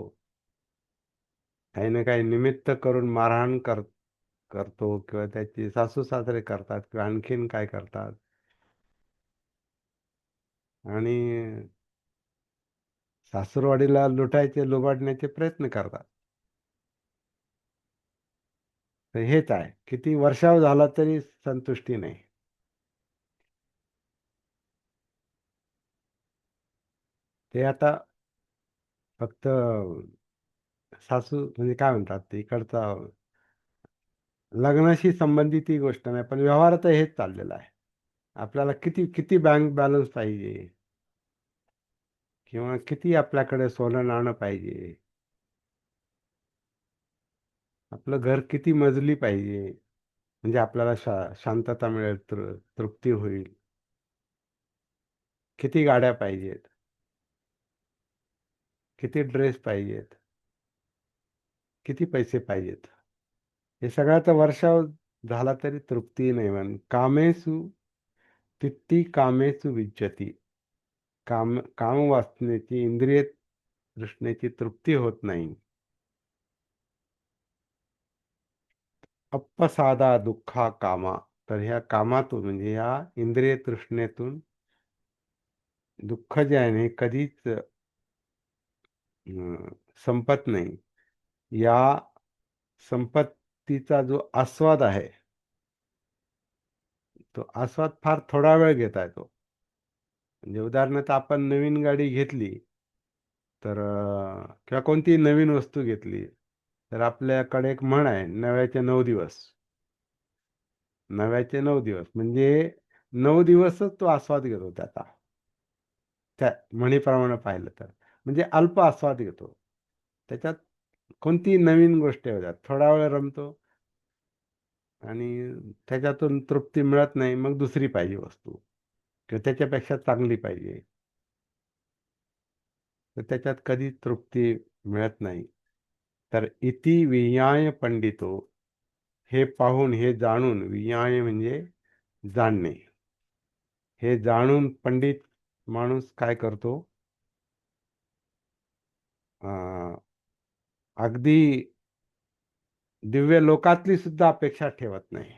काही ना काही निमित्त करून मारहाण करतो, किंवा त्याची सासू सासरे करतात, किंवा आणखीन काय करतात, आणि सासूरवाडीला लुटायचे, लुबाडण्याचे प्रयत्न करतात. तर हेच आहे, किती वर्षाव झाला तरी संतुष्टी नाही. ते आता फक्त सासू म्हणजे काय म्हणतात ते, इकडचा लग्नाशी संबंधित ही गोष्ट नाही, पण व्यवहारात हेच चाललेलं आहे. आपल्याला किती किती बँक बॅलन्स पाहिजे, किंवा किती आपल्याकडे सोनं नाणं पाहिजे, आपलं घर किती मजली पाहिजे, म्हणजे आपल्याला शांतता मिळेल, तृप्ती होईल, किती गाड्या पाहिजेत, किती ड्रेस पाहिजेत, किती पैसे पाहिजेत, हे सगळ्याचा वर्षाव झाला तरी तृप्ती नाही. म्हण कामेसु तित्ती कामेसु विज्जती, काम वासनेची, इंद्रिय तृष्णेची तृप्ती होत नाही. अप्पसादा दुःखा कामा, तर ह्या कामातून म्हणजे ह्या इंद्रिय तृष्णेतून दुःख जे आहे ना, हे कधीच संपत नाही. या संपत्तीचा जो आस्वाद आहे, तो आस्वाद फार थोडा वेळ घेता येतो. म्हणजे उदाहरणार्थ आपण नवीन गाडी घेतली, तर किंवा कोणतीही नवीन वस्तू घेतली, तर आपल्याकडे एक म्हण आहे, नव्याचे 9 दिवस. नव्याचे 9 दिवस म्हणजे 9 दिवसच तो आस्वाद घेतो त्याचा, त्या म्हणीप्रमाणे पाहिलं तर, म्हणजे अल्प आस्वाद घेतो त्याच्यात. कोणती नवीन गोष्ट होत्या, थोडा वेळ रमतो, आणि त्याच्यातून तृप्ती मिळत नाही, मग दुसरी पाहिजे वस्तू, किंवा त्याच्यापेक्षा चांगली पाहिजे, तर त्याच्यात कधी तृप्ती मिळत नाही. तर इति विज्ञाय पंडितो, हे पाहून, हे जाणून, विज्ञाय म्हणजे जाणणे, हे जाणून पंडित माणूस काय करतो, अं, अगदी दिव्य लोकातली सुद्धा अपेक्षा ठेवत नाही.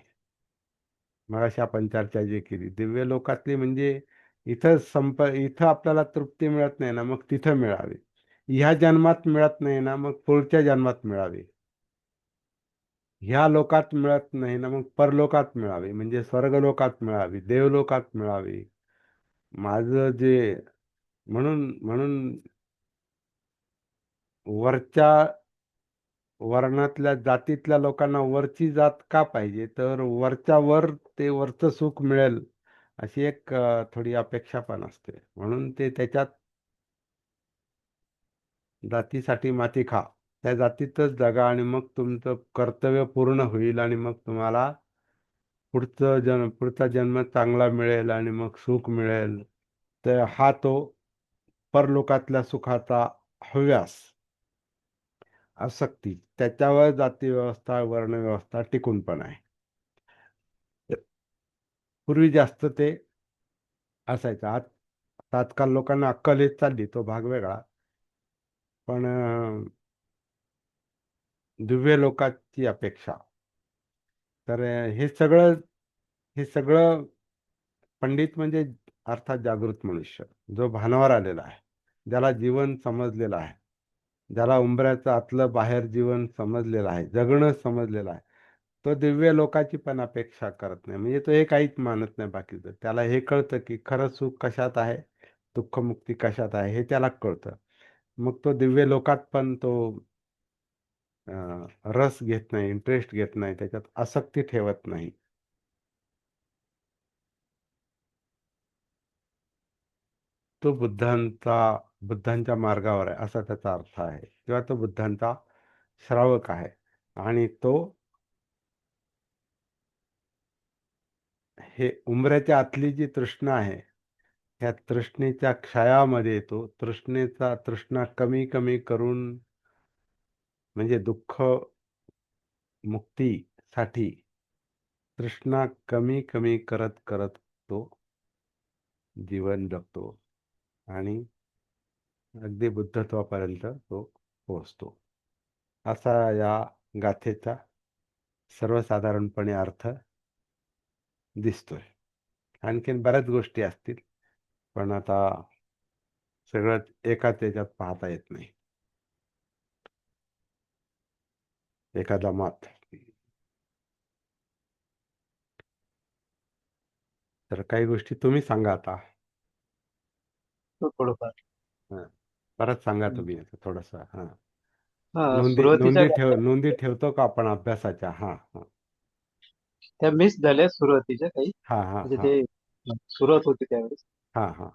मगाशी आपण चर्चा जी केली, दिव्य लोकातली म्हणजे इथं आपल्याला तृप्ती मिळत नाही ना, मग तिथं मिळावी. ह्या जन्मात मिळत नाही ना, मग पुढच्या जन्मात मिळावी. ह्या लोकात मिळत नाही ना, मग परलोकात मिळावी, म्हणजे स्वर्गलोकात मिळावी, देवलोकात मिळावी. माझं जे, म्हणून म्हणून वरच्या वर्णातल्या जातीतल्या लोकांना वरची जात का पाहिजे, तर वरच्या वर ते वरचं सुख मिळेल अशी एक थोडी अपेक्षा पण असते. म्हणून ते त्याच्यात जातीसाठी माती खा, त्या जातीतच जगा आणि मग तुमचं कर्तव्य पूर्ण होईल आणि मग तुम्हाला पुढचा जन्म चांगला मिळेल आणि मग सुख मिळेल. तर हा तो परलोकातल्या सुखाचा हव्यास, आसक्ती, त्याच्यावर जाती व्यवस्था, वर्ण व्यवस्था टिकून पण आहे. पूर्वी जास्त ते असायचं. आज तात्काळ लोकांना अक्कल येत चालली, तो भाग वेगळा. पण दिव्य लोकांची अपेक्षा, तर हे सगळं पंडित म्हणजे अर्थात जागृत मनुष्य, जो भानावर आलेला आहे, ज्याला जीवन समजलेलं आहे, ज्याला उंबऱ्याचं आतलं बाहेर जीवन समजलेलं आहे, जगणं समजलेलं आहे, तो दिव्य लोकाची पण अपेक्षा करत नाही. म्हणजे तो हे काहीच मानत नाही बाकीचं. त्याला हे कळतं की खरं सुख कशात आहे, दुःखमुक्ती कशात आहे, हे त्याला कळतं. मग तो दिव्य लोकात पण तो रस घेत नाही, इंटरेस्ट घेत नाही, त्याच्यात आसक्ती ठेवत नाही. तो बुद्धांच्या मार्गावर आहे असा त्याचा अर्थ आहे, किंवा तो बुद्धांचा श्रावक आहे. आणि तो हे उंबऱ्याच्या आतली जी तृष्णा आहे, ह्या तृष्णेच्या क्षयामध्ये येतो. तृष्णा कमी कमी करून, म्हणजे दुःख मुक्तीसाठी तृष्णा कमी कमी करत करत तो जीवन जगतो आणि अगदी बुद्धत्वापर्यंत तो पोहोचतो. असा या गाथेचा सर्वसाधारणपणे अर्थ दिसतोय. आणखीन बऱ्याच गोष्टी असतील, पण आता सगळं एकाच याच्यात पाहता येत नाही. एखादा मात, तर काही गोष्टी तुम्ही सांगा आता. तो थोडंफार. हं. परत सांगा हं. तुम्ही थोडस. हा, नोंदी सुरुवातीच्या नोंदी ठेव गाथ्या नोंदी ठेवतो का आपण अभ्यासाच्या? हा हा त्या मिस झाल्या सुरुवातीच्या काही, हा हा म्हणजे हा ते सुरुवात होती त्यावेळेस. हा हा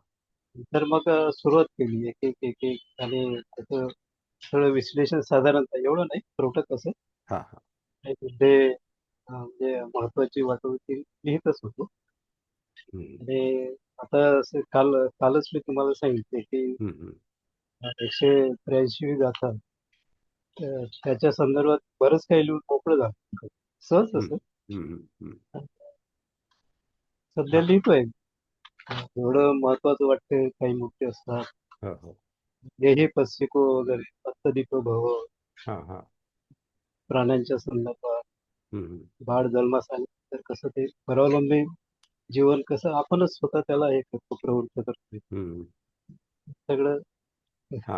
तर मग सुरुवात केली एक एक एक एक, आणि त्याचं सगळं विश्लेषण साधारणतः एवढं नाही, थोडक्यात कसं हा हा काही मुद्दे म्हणजे महत्वाची वाटून ती लिहितच होतो. हम्म, आणि आता असं कालच मी तुम्हाला सांगितले की हम्म, हम्म, 183 गाथा, त्याच्या संदर्भात बरंच काही लिहून मोकळं झालं सहज हम्म, असं. हम्म, हम्म. सध्या हा, लिहितोय. एवढं महत्वाचं वाटतं काही मुद्दे असतात. हो हो, देही पस्सिको वगैरे, अत्तदीपो भव, हा हा, प्राण्यांच्या संदर्भात, हम्म, बाळ जन्मास आले तर कसं ते परावलंबी जीवन कसं आपणच स्वतः त्याला हे करतो, प्रवृत्त करतो. हम्म, सगळं हा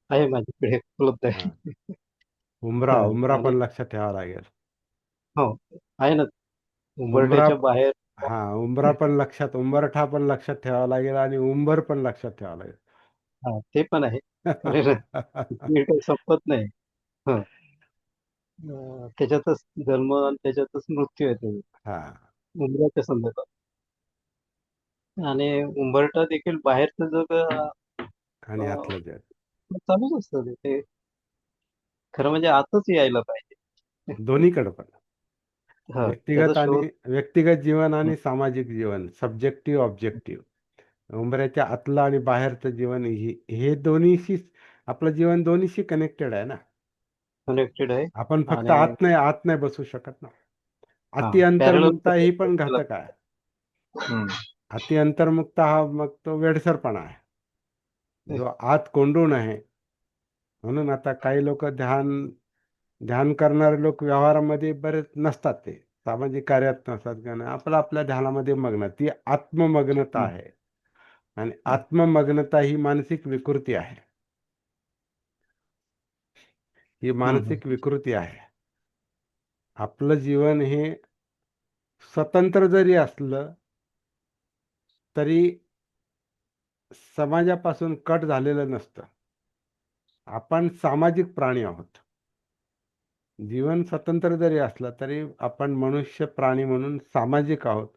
आहे माझ्याकडे, उपलब्ध हा. आहे. उमरा हा, उमरा आणि पण लक्षात ठेवावा लागेल. हो, आहे ना, उंबरा, उंबरठ्याच्या बाहेर. हा, उंबरठा पण लक्षात ठेवावा लागेल आणि उंबर पण लक्षात ठेवावा लागेल. हा, ते पण आहे. अरे ना, हे काही संपत नाही. हं. त्याच्यातच जन्म आणि त्याच्यातच मृत्यू आहे हा, उंबराच्या संदर्भात. आणि उंबरठा देखील बाहेरचं जग आणि आतलं जग, चालूच असतं ते. खरं म्हणजे आतच यायला पाहिजे. दोन्हीकडे पण. हा, त्याचा व्यक्तिगत आणि शोध. व्यक्तिगत जीवन हं, आणि सामाजिक जीवन, सब्जेक्टिव्ह ऑब्जेक्टिव्ह. उंबऱ्याच्या आतलं आणि बाहेरचं जीवन, हे दोन्हीशी, आपलं जीवन दोन्हीशी कनेक्टेड आहे ना. कनेक्टेड आहे. आपण फक्त आणि आत नाही बसू शकत ना. हा, अति पॅरलल अंतर्मुक्ता ही पण घातक आहे. अति अंतर्मुक्ता हा मग तो वेडसरपणा आहे, जो आत कोंडून आहे. म्हणून आता काही लोक ध्यान करणारे लोक व्यवहारामध्ये बरेच नसतात, ते सामाजिक कार्यात नसतात, कारण आपल्या ध्यानामध्ये मग्न, ती आत्ममग्नता आहे. आणि आत्ममग्नता ही मानसिक विकृती आहे. ही मानसिक विकृती आहे. आपलं जीवन हे स्वतंत्र जरी असलं तरी समाजापासून कट झालेलं नसतं. आपण सामाजिक प्राणी आहोत. जीवन स्वतंत्र जरी असलं तरी आपण मनुष्य प्राणी म्हणून सामाजिक आहोत.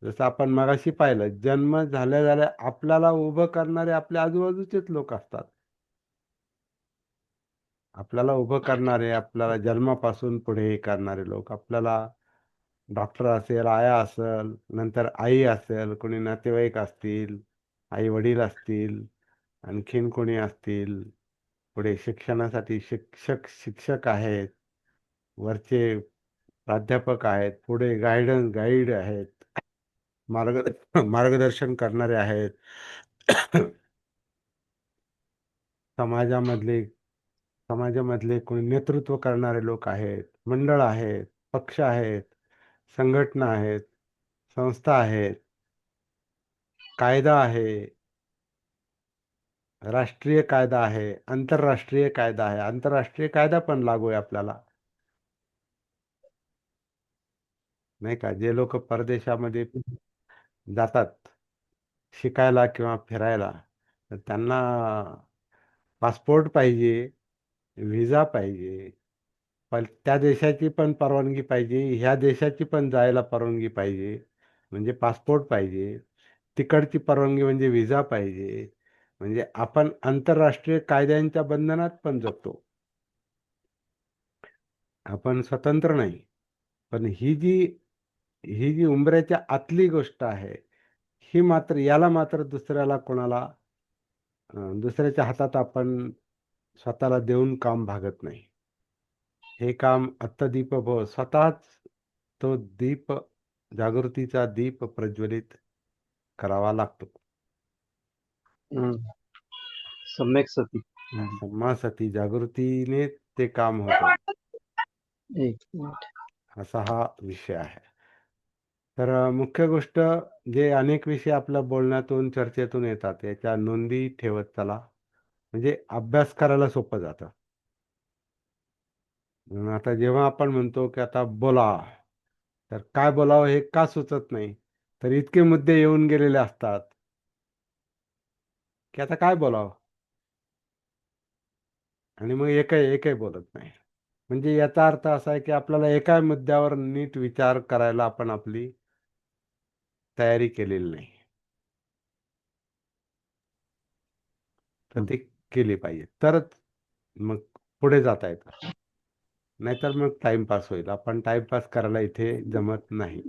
जसं आपण मगाशी पाहिलं, जन्म झाल्या झाल्या आपल्याला उभं करणारे आपल्या आजूबाजूचेच लोक असतात. आपल्याला उभं करणारे, आपल्याला जन्मापासून पुढे हे करणारे लोक, आपल्याला डॉक्टर असेल, आया असेल, नंतर आई असेल, कोणी नातेवाईक असतील, आई वडील असतील, आणखीन कोणी असतील, पुढे शिक्षणासाठी शिक्षक आहेत, वरचे प्राध्यापक आहेत, पुढे गाईड आहेत, मार्ग मार्गदर्शन करणारे आहेत. समाजामधले समाजामधले कोणी नेतृत्व करणारे लोक आहेत, मंडळ आहेत, पक्ष आहेत, संघटना आहेत, संस्था आहेत, कायदा आहे, राष्ट्रीय कायदा आहे, आंतरराष्ट्रीय कायदा आहे. आंतरराष्ट्रीय कायदा पण लागू आहे आपल्याला, नाही का? जे लोक परदेशामध्ये जातात शिकायला किंवा फिरायला, तर त्यांना पासपोर्ट पाहिजे, व्हिसा पाहिजे, पण त्या देशाची पण परवानगी पाहिजे, ह्या देशाची पण जायला परवानगी पाहिजे, म्हणजे पासपोर्ट पाहिजे, तिकडची परवानगी म्हणजे व्हिसा पाहिजे. म्हणजे आपण आंतरराष्ट्रीय कायद्यांच्या बंधनात पण जगतो. आपण स्वतंत्र नाही. पण ही जी उंबऱ्याच्या आतली गोष्ट आहे, ही मात्र याला मात्र दुसऱ्याला कोणाला दुसऱ्याच्या हातात आपण स्वतःला देऊन काम भागत नाही. हे काम अत्तदीप भव, स्वतःच तो दीप, जागृतीचा दीप प्रज्वलित करावा लागतो. हम्म. सम्यक सती. समाजासाठी जागृतीने ते काम होतं. एक मिनिट. असा हा विषय आहे. तर मुख्य गोष्ट, जे अनेक विषय आपल्या बोलण्यातून चर्चेतून येतात याच्या नोंदी ठेवत चला, म्हणजे अभ्यास करायला सोपं जातं. म्हणून आता जेव्हा आपण म्हणतो की आता बोला, तर काय बोलावं हे का सुचत नाही, तर इतके मुद्दे येऊन गेलेले असतात की आता काय बोलावं, आणि मग एकही एकही बोलत नाही. म्हणजे याचा अर्थ असा आहे की आपल्याला एका मुद्द्यावर नीट विचार करायला आपण आपली तयारी केलेली नाही. तर हम्म. ते केली पाहिजे, तरच मग पुढे जाता येतं. नाहीतर मग टाइमपास होईल. आपण टाइमपास करायला इथे जमत नाही.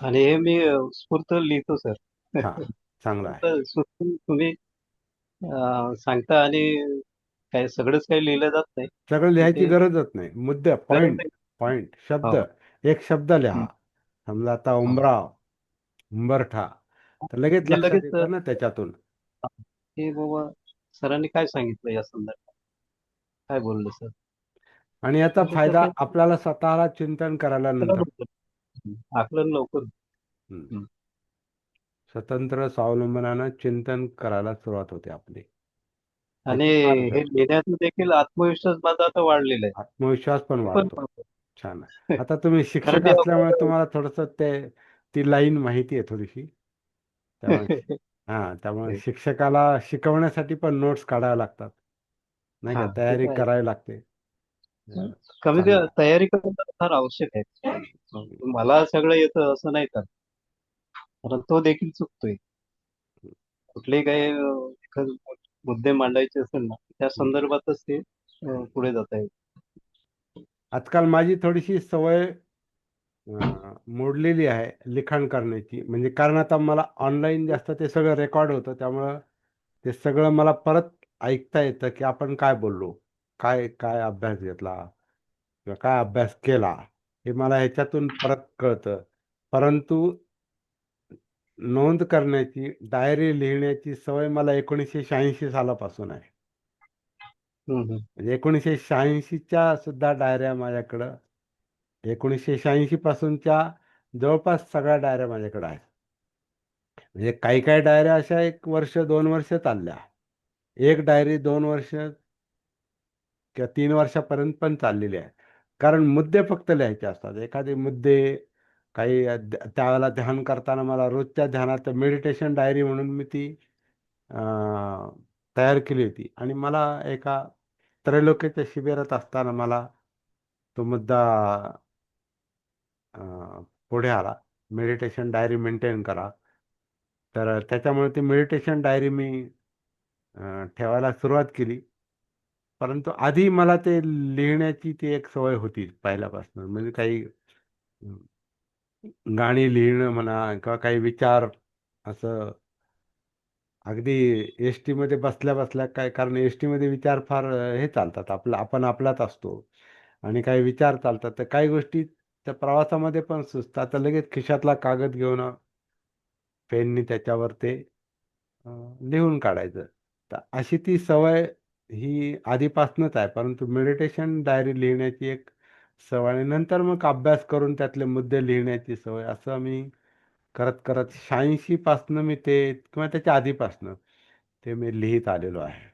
आणि हे मी स्फूर्त लिहितो सर. हा, चांगलं आहे. तर सुचून तुम्ही सांगता आणि काय सगळंच काही लिहिलं जात नाही. सगळं पण लिहायची ते गरजच नाही. मुद्दे, गरज पॉइंट, नाही. पॉइंट, शब्द, हो. एक शब्द लिहा. हम्म. समजा आता हो. उंबराव, उंबरठा, तर लगेच म्हणजे लक्षात लगेच येतं ना त्याच्यातून. हे बाबा सरांनी काय सांगितलं या संदर्भात, काय बोलले सर. आणि याचा तर फायदा त्याच्यात आपल्याला स्वतःला चिंतन करायला आकलन नंतर. होतं. आकलन लवकर होतं. हम्म. हम्म. स्वतंत्र स्वावलंबनानं चिंतन करायला सुरुवात होते आपली. आणि याचे मार्ग, हे लिहिण्यातून देखील आत्मविश्वास माझा आता वाढलेला आहे. आत्मविश्वास पण ते पण वाढतो. महत्त्वाचं. छान आहे. आता तुम्ही कारण शिक्षक ते असल्यामुळे आपल्याला तुम्हाला थोडंसं ती लाईन माहिती आहे थोडीशी. त्यामुळे त्यामुळे शिक्षकाला शिकवण्यासाठी पण नोट्स काढाव्या लागतात, नाही हा का? ते तयारी तर आहे. करावी लागते. कमी चांगलं आहे. तयारी करणं फार आवश्यक आहे. मला सगळं येतं असं नाही तर, कारण तो देखील चुकतोय. कुठलेही काही एखादे मुद्दे मांडायचे असेल ना, त्या संदर्भातच ते पुढे जाता येईल. आजकाल माझी थोडीशी सवय मोडलेली आहे लिखाण करण्याची, म्हणजे कारण आता मला ऑनलाईन जास्त ते सगळं रेकॉर्ड होतं, त्यामुळं ते सगळं मला परत ऐकता येतं की आपण काय बोललो, काय काय अभ्यास घेतला किंवा काय अभ्यास केला, हे मला ह्याच्यातून परत कळतं. परंतु नोंद करण्याची, डायरी लिहिण्याची सवय मला 1986 सालापासून आहे. हं, हं. म्हणजे 1986च्या सुद्धा डायऱ्या माझ्याकडं, 1986 पासूनच्या जवळपास सगळ्या डायऱ्या माझ्याकडे आहेत. म्हणजे काही काही डायऱ्या अशा 1 वर्ष 2 वर्ष चालल्या, एक डायरी 2 वर्ष किंवा 3 वर्षापर्यंत पण चाललेली आहे. कारण मुद्दे फक्त लिहायचे असतात, एखादे मुद्दे, काही त्यावेळेला ध्यान करताना मला रोजच्या ध्यानात मेडिटेशन डायरी म्हणून मी ती अं, तयार केली होती, आणि मला एका त्रैलोक्याच्या शिबिरात असताना मला तो मुद्दा पुढे आला. मेडिटेशन डायरी मेंटेन करा. तर त्याच्यामुळे ती मेडिटेशन डायरी मी ठेवायला सुरुवात केली. परंतु आधी मला ते लिहिण्याची ती एक सवय होती पहिल्यापासून. म्हणजे काही गाणी लिहिणं म्हणा किंवा काही विचार असं अगदी एस टी मध्ये बसल्या बसल्या काय, कारण एस टी मध्ये विचार फार हे चालतात, आपण आपलाच असतो आणि काही विचार चालतात, तर काही गोष्टी त्या प्रवासामध्ये पण सुचतात. तर लगेच खिशातला कागद घेऊन पेननी त्याच्यावर ते अ, लिहून काढायचं. तर अशी ती सवय ही आधीपासूनच आहे. परंतु मेडिटेशन डायरी लिहिण्याची एक सवय आणि नंतर मग अभ्यास करून त्यातले मुद्दे लिहिण्याची सवय, असं मी करत करत 86 पासनं मी ते, किंवा त्याच्या आधीपासनं ते मी लिहित आलेलो आहे.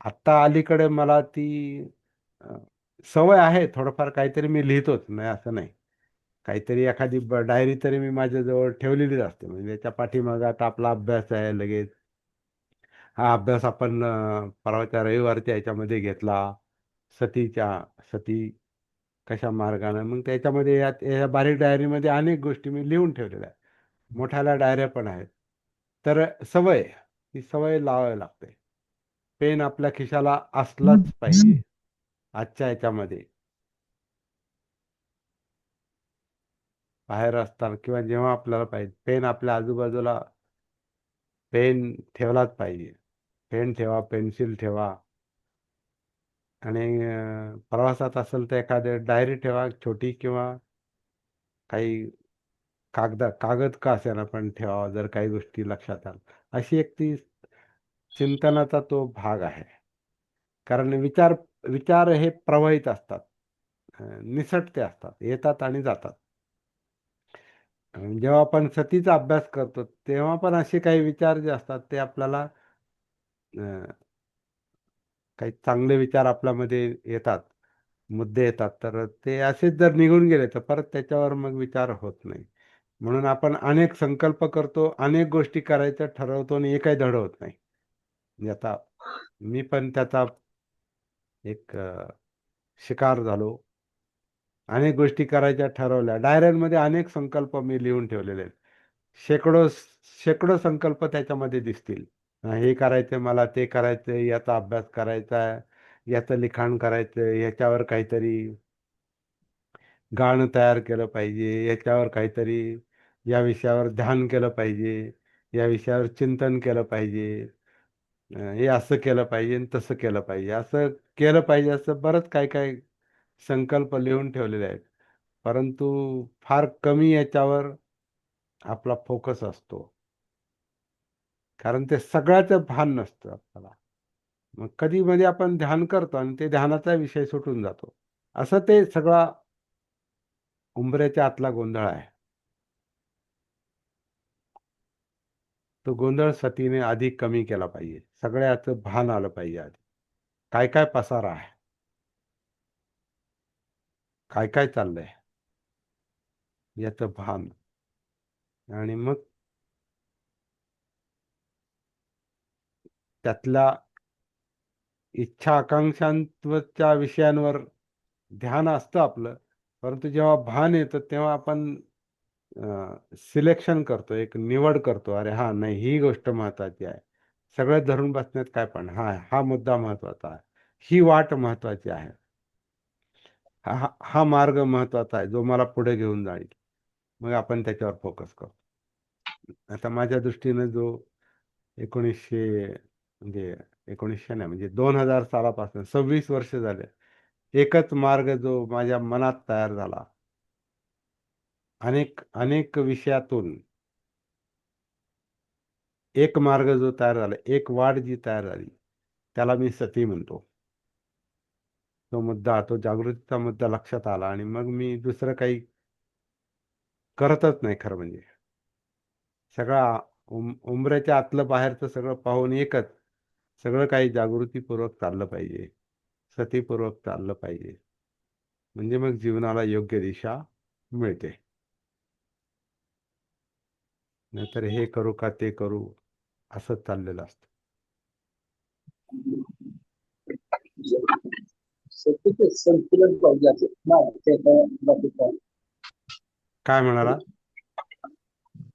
आत्ता अलीकडे मला ती अ, सवय आहे. थोडंफार काहीतरी मी लिहितोच, नाही असं नाही. काहीतरी एखादी डायरी तरी मी माझ्याजवळ ठेवलेलीच असते. म्हणजे त्याच्या पाठीमागे आता आपला अभ्यास आहे लगेच. हा अभ्यास आपण परवाच्या रविवारच्या याच्यामध्ये घेतला. सतीच्या सती कशा मार्गाने, मग त्याच्यामध्ये या बारीक डायरीमध्ये अनेक गोष्टी मी लिहून ठेवलेल्या आहेत. मोठ्याल्या डायऱ्या पण आहेत. तर सवय, ही सवय लावावी लागते. पेन आपल्या खिशाला असलाच पाहिजे आजच्या याच्यामध्ये. बाहेर असताना किंवा जेव्हा आपल्याला पाहिजे, पेन आपल्या आजूबाजूला पेन ठेवलाच पाहिजे. पेन ठेवा, पेन्सिल ठेवा आणि प्रवासात असेल तर एखादी डायरी ठेवा छोटी, किंवा काही कागद का असेना पण ठेवावा, जर काही गोष्टी लक्षात आल्या. अशी एक ती चिंतनाचा तो भाग आहे. कारण विचार विचार हे प्रवाहित असतात, निसटते असतात, येतात आणि जातात. आणि जेव्हा आपण सतीचा अभ्यास करतो तेव्हा पण असे काही विचार जे असतात ते आपल्याला काही चांगले विचार आपल्यामध्ये येतात, मुद्दे येतात, तर ते असेच जर निघून गेले तर परत त्याच्यावर मग विचार होत नाही. म्हणून आपण अनेक संकल्प करतो, अनेक गोष्टी करायच्या ठरवतो आणि एकही धड होत नाही. म्हणजे आता मी पण त्याचा एक शिकार झालो. अनेक गोष्टी करायच्या ठरवल्या. डायऱ्यांमध्ये अनेक संकल्प मी लिहून ठेवलेले आहेत. शेकडो शेकडो संकल्प त्याच्यामध्ये दिसतील. हे करायचंय मला, ते करायचंय, याचा अभ्यास करायचा आहे, याचं लिखाण करायचंय, याच्यावर काहीतरी गाणं तयार केलं पाहिजे, याच्यावर काहीतरी या विषयावर ध्यान केलं पाहिजे, या विषयावर चिंतन केलं पाहिजे, हे असं केलं पाहिजे आणि तसं केलं पाहिजे, असं केलं पाहिजे, असं बरंच काय काय संकल्प लिहून ठेवलेले आहेत. परंतु फार कमी याच्यावर आपला फोकस असतो. कारण ते सगळ्याचं भान नसतं आपल्याला. मग कधी मध्ये आपण ध्यान करतो आणि ते ध्यानाचा विषय सुटून जातो. असं ते सगळा उंबऱ्याच्या आतला गोंधळ आहे. तो गोंधळ सतीने आधी कमी केला पाहिजे. सगळ्याचं भान आलं पाहिजे आधी. काय काय पसारा आहे, काय काय चाललंय याचं भान. आणि मग त्यातल्या इच्छा आकांक्षांच्या विषयांवर ध्यान असतं आपलं. परंतु जेव्हा भान येतं तेव्हा आपण सिलेक्शन करतो, एक निवड करतो. अरे हा नाही, ही गोष्ट महत्वाची आहे. सगळं धरून बसण्यात काय, पण हा हा मुद्दा महत्वाचा आहे, ही वाट महत्वाची आहे, हा मार्ग महत्वाचा आहे जो मला पुढे घेऊन जाईल. मग आपण त्याच्यावर फोकस करतो. आता माझ्या दृष्टीने जो 1900 म्हणजे 1900 नाही, म्हणजे 2000 सालापासून 26 वर्ष झाले, एकच मार्ग जो माझ्या मनात तयार झाला. अनेक अनेक विषयातून एक मार्ग जो तयार झाला, एक वाट जी तयार झाली, त्याला मी सती म्हणतो. तो मुद्दा, तो जागृतीचा मुद्दा लक्षात आला आणि मग मी दुसरं काही करतच नाही खरं म्हणजे. सगळा उंबऱ्याच्या आतलं बाहेरचं सगळं पाहून एकच, सगळं काही जागृतीपूर्वक चाललं पाहिजे, सतीपूर्वक चाललं पाहिजे. म्हणजे मग जीवनाला योग्य दिशा मिळते. नाहीतर हे करू का ते करू, असंच चाललेलं असतं. सत्तेचं संतुलन पाहिजे असं माझं बाबतीत आहे. काय म्हणाला?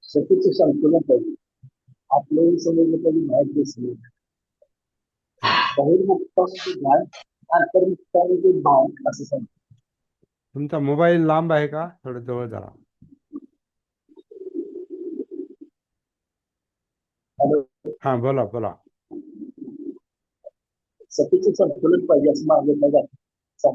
सत्तेचं संतुलन पाहिजे. आपल्याला समजलं पाहिजे बाहेर दिसलं बहिर्मुक्ताचे ज्ञान अंतर्मुक्ताचे भाव असं सांगतो. तुमचा मोबाईल लांब आहे का? थोडं जवळ जरा. आणि हा, बोला बोला. सत्तेचं संतुलन पाहिजे असं माझं मत आहे.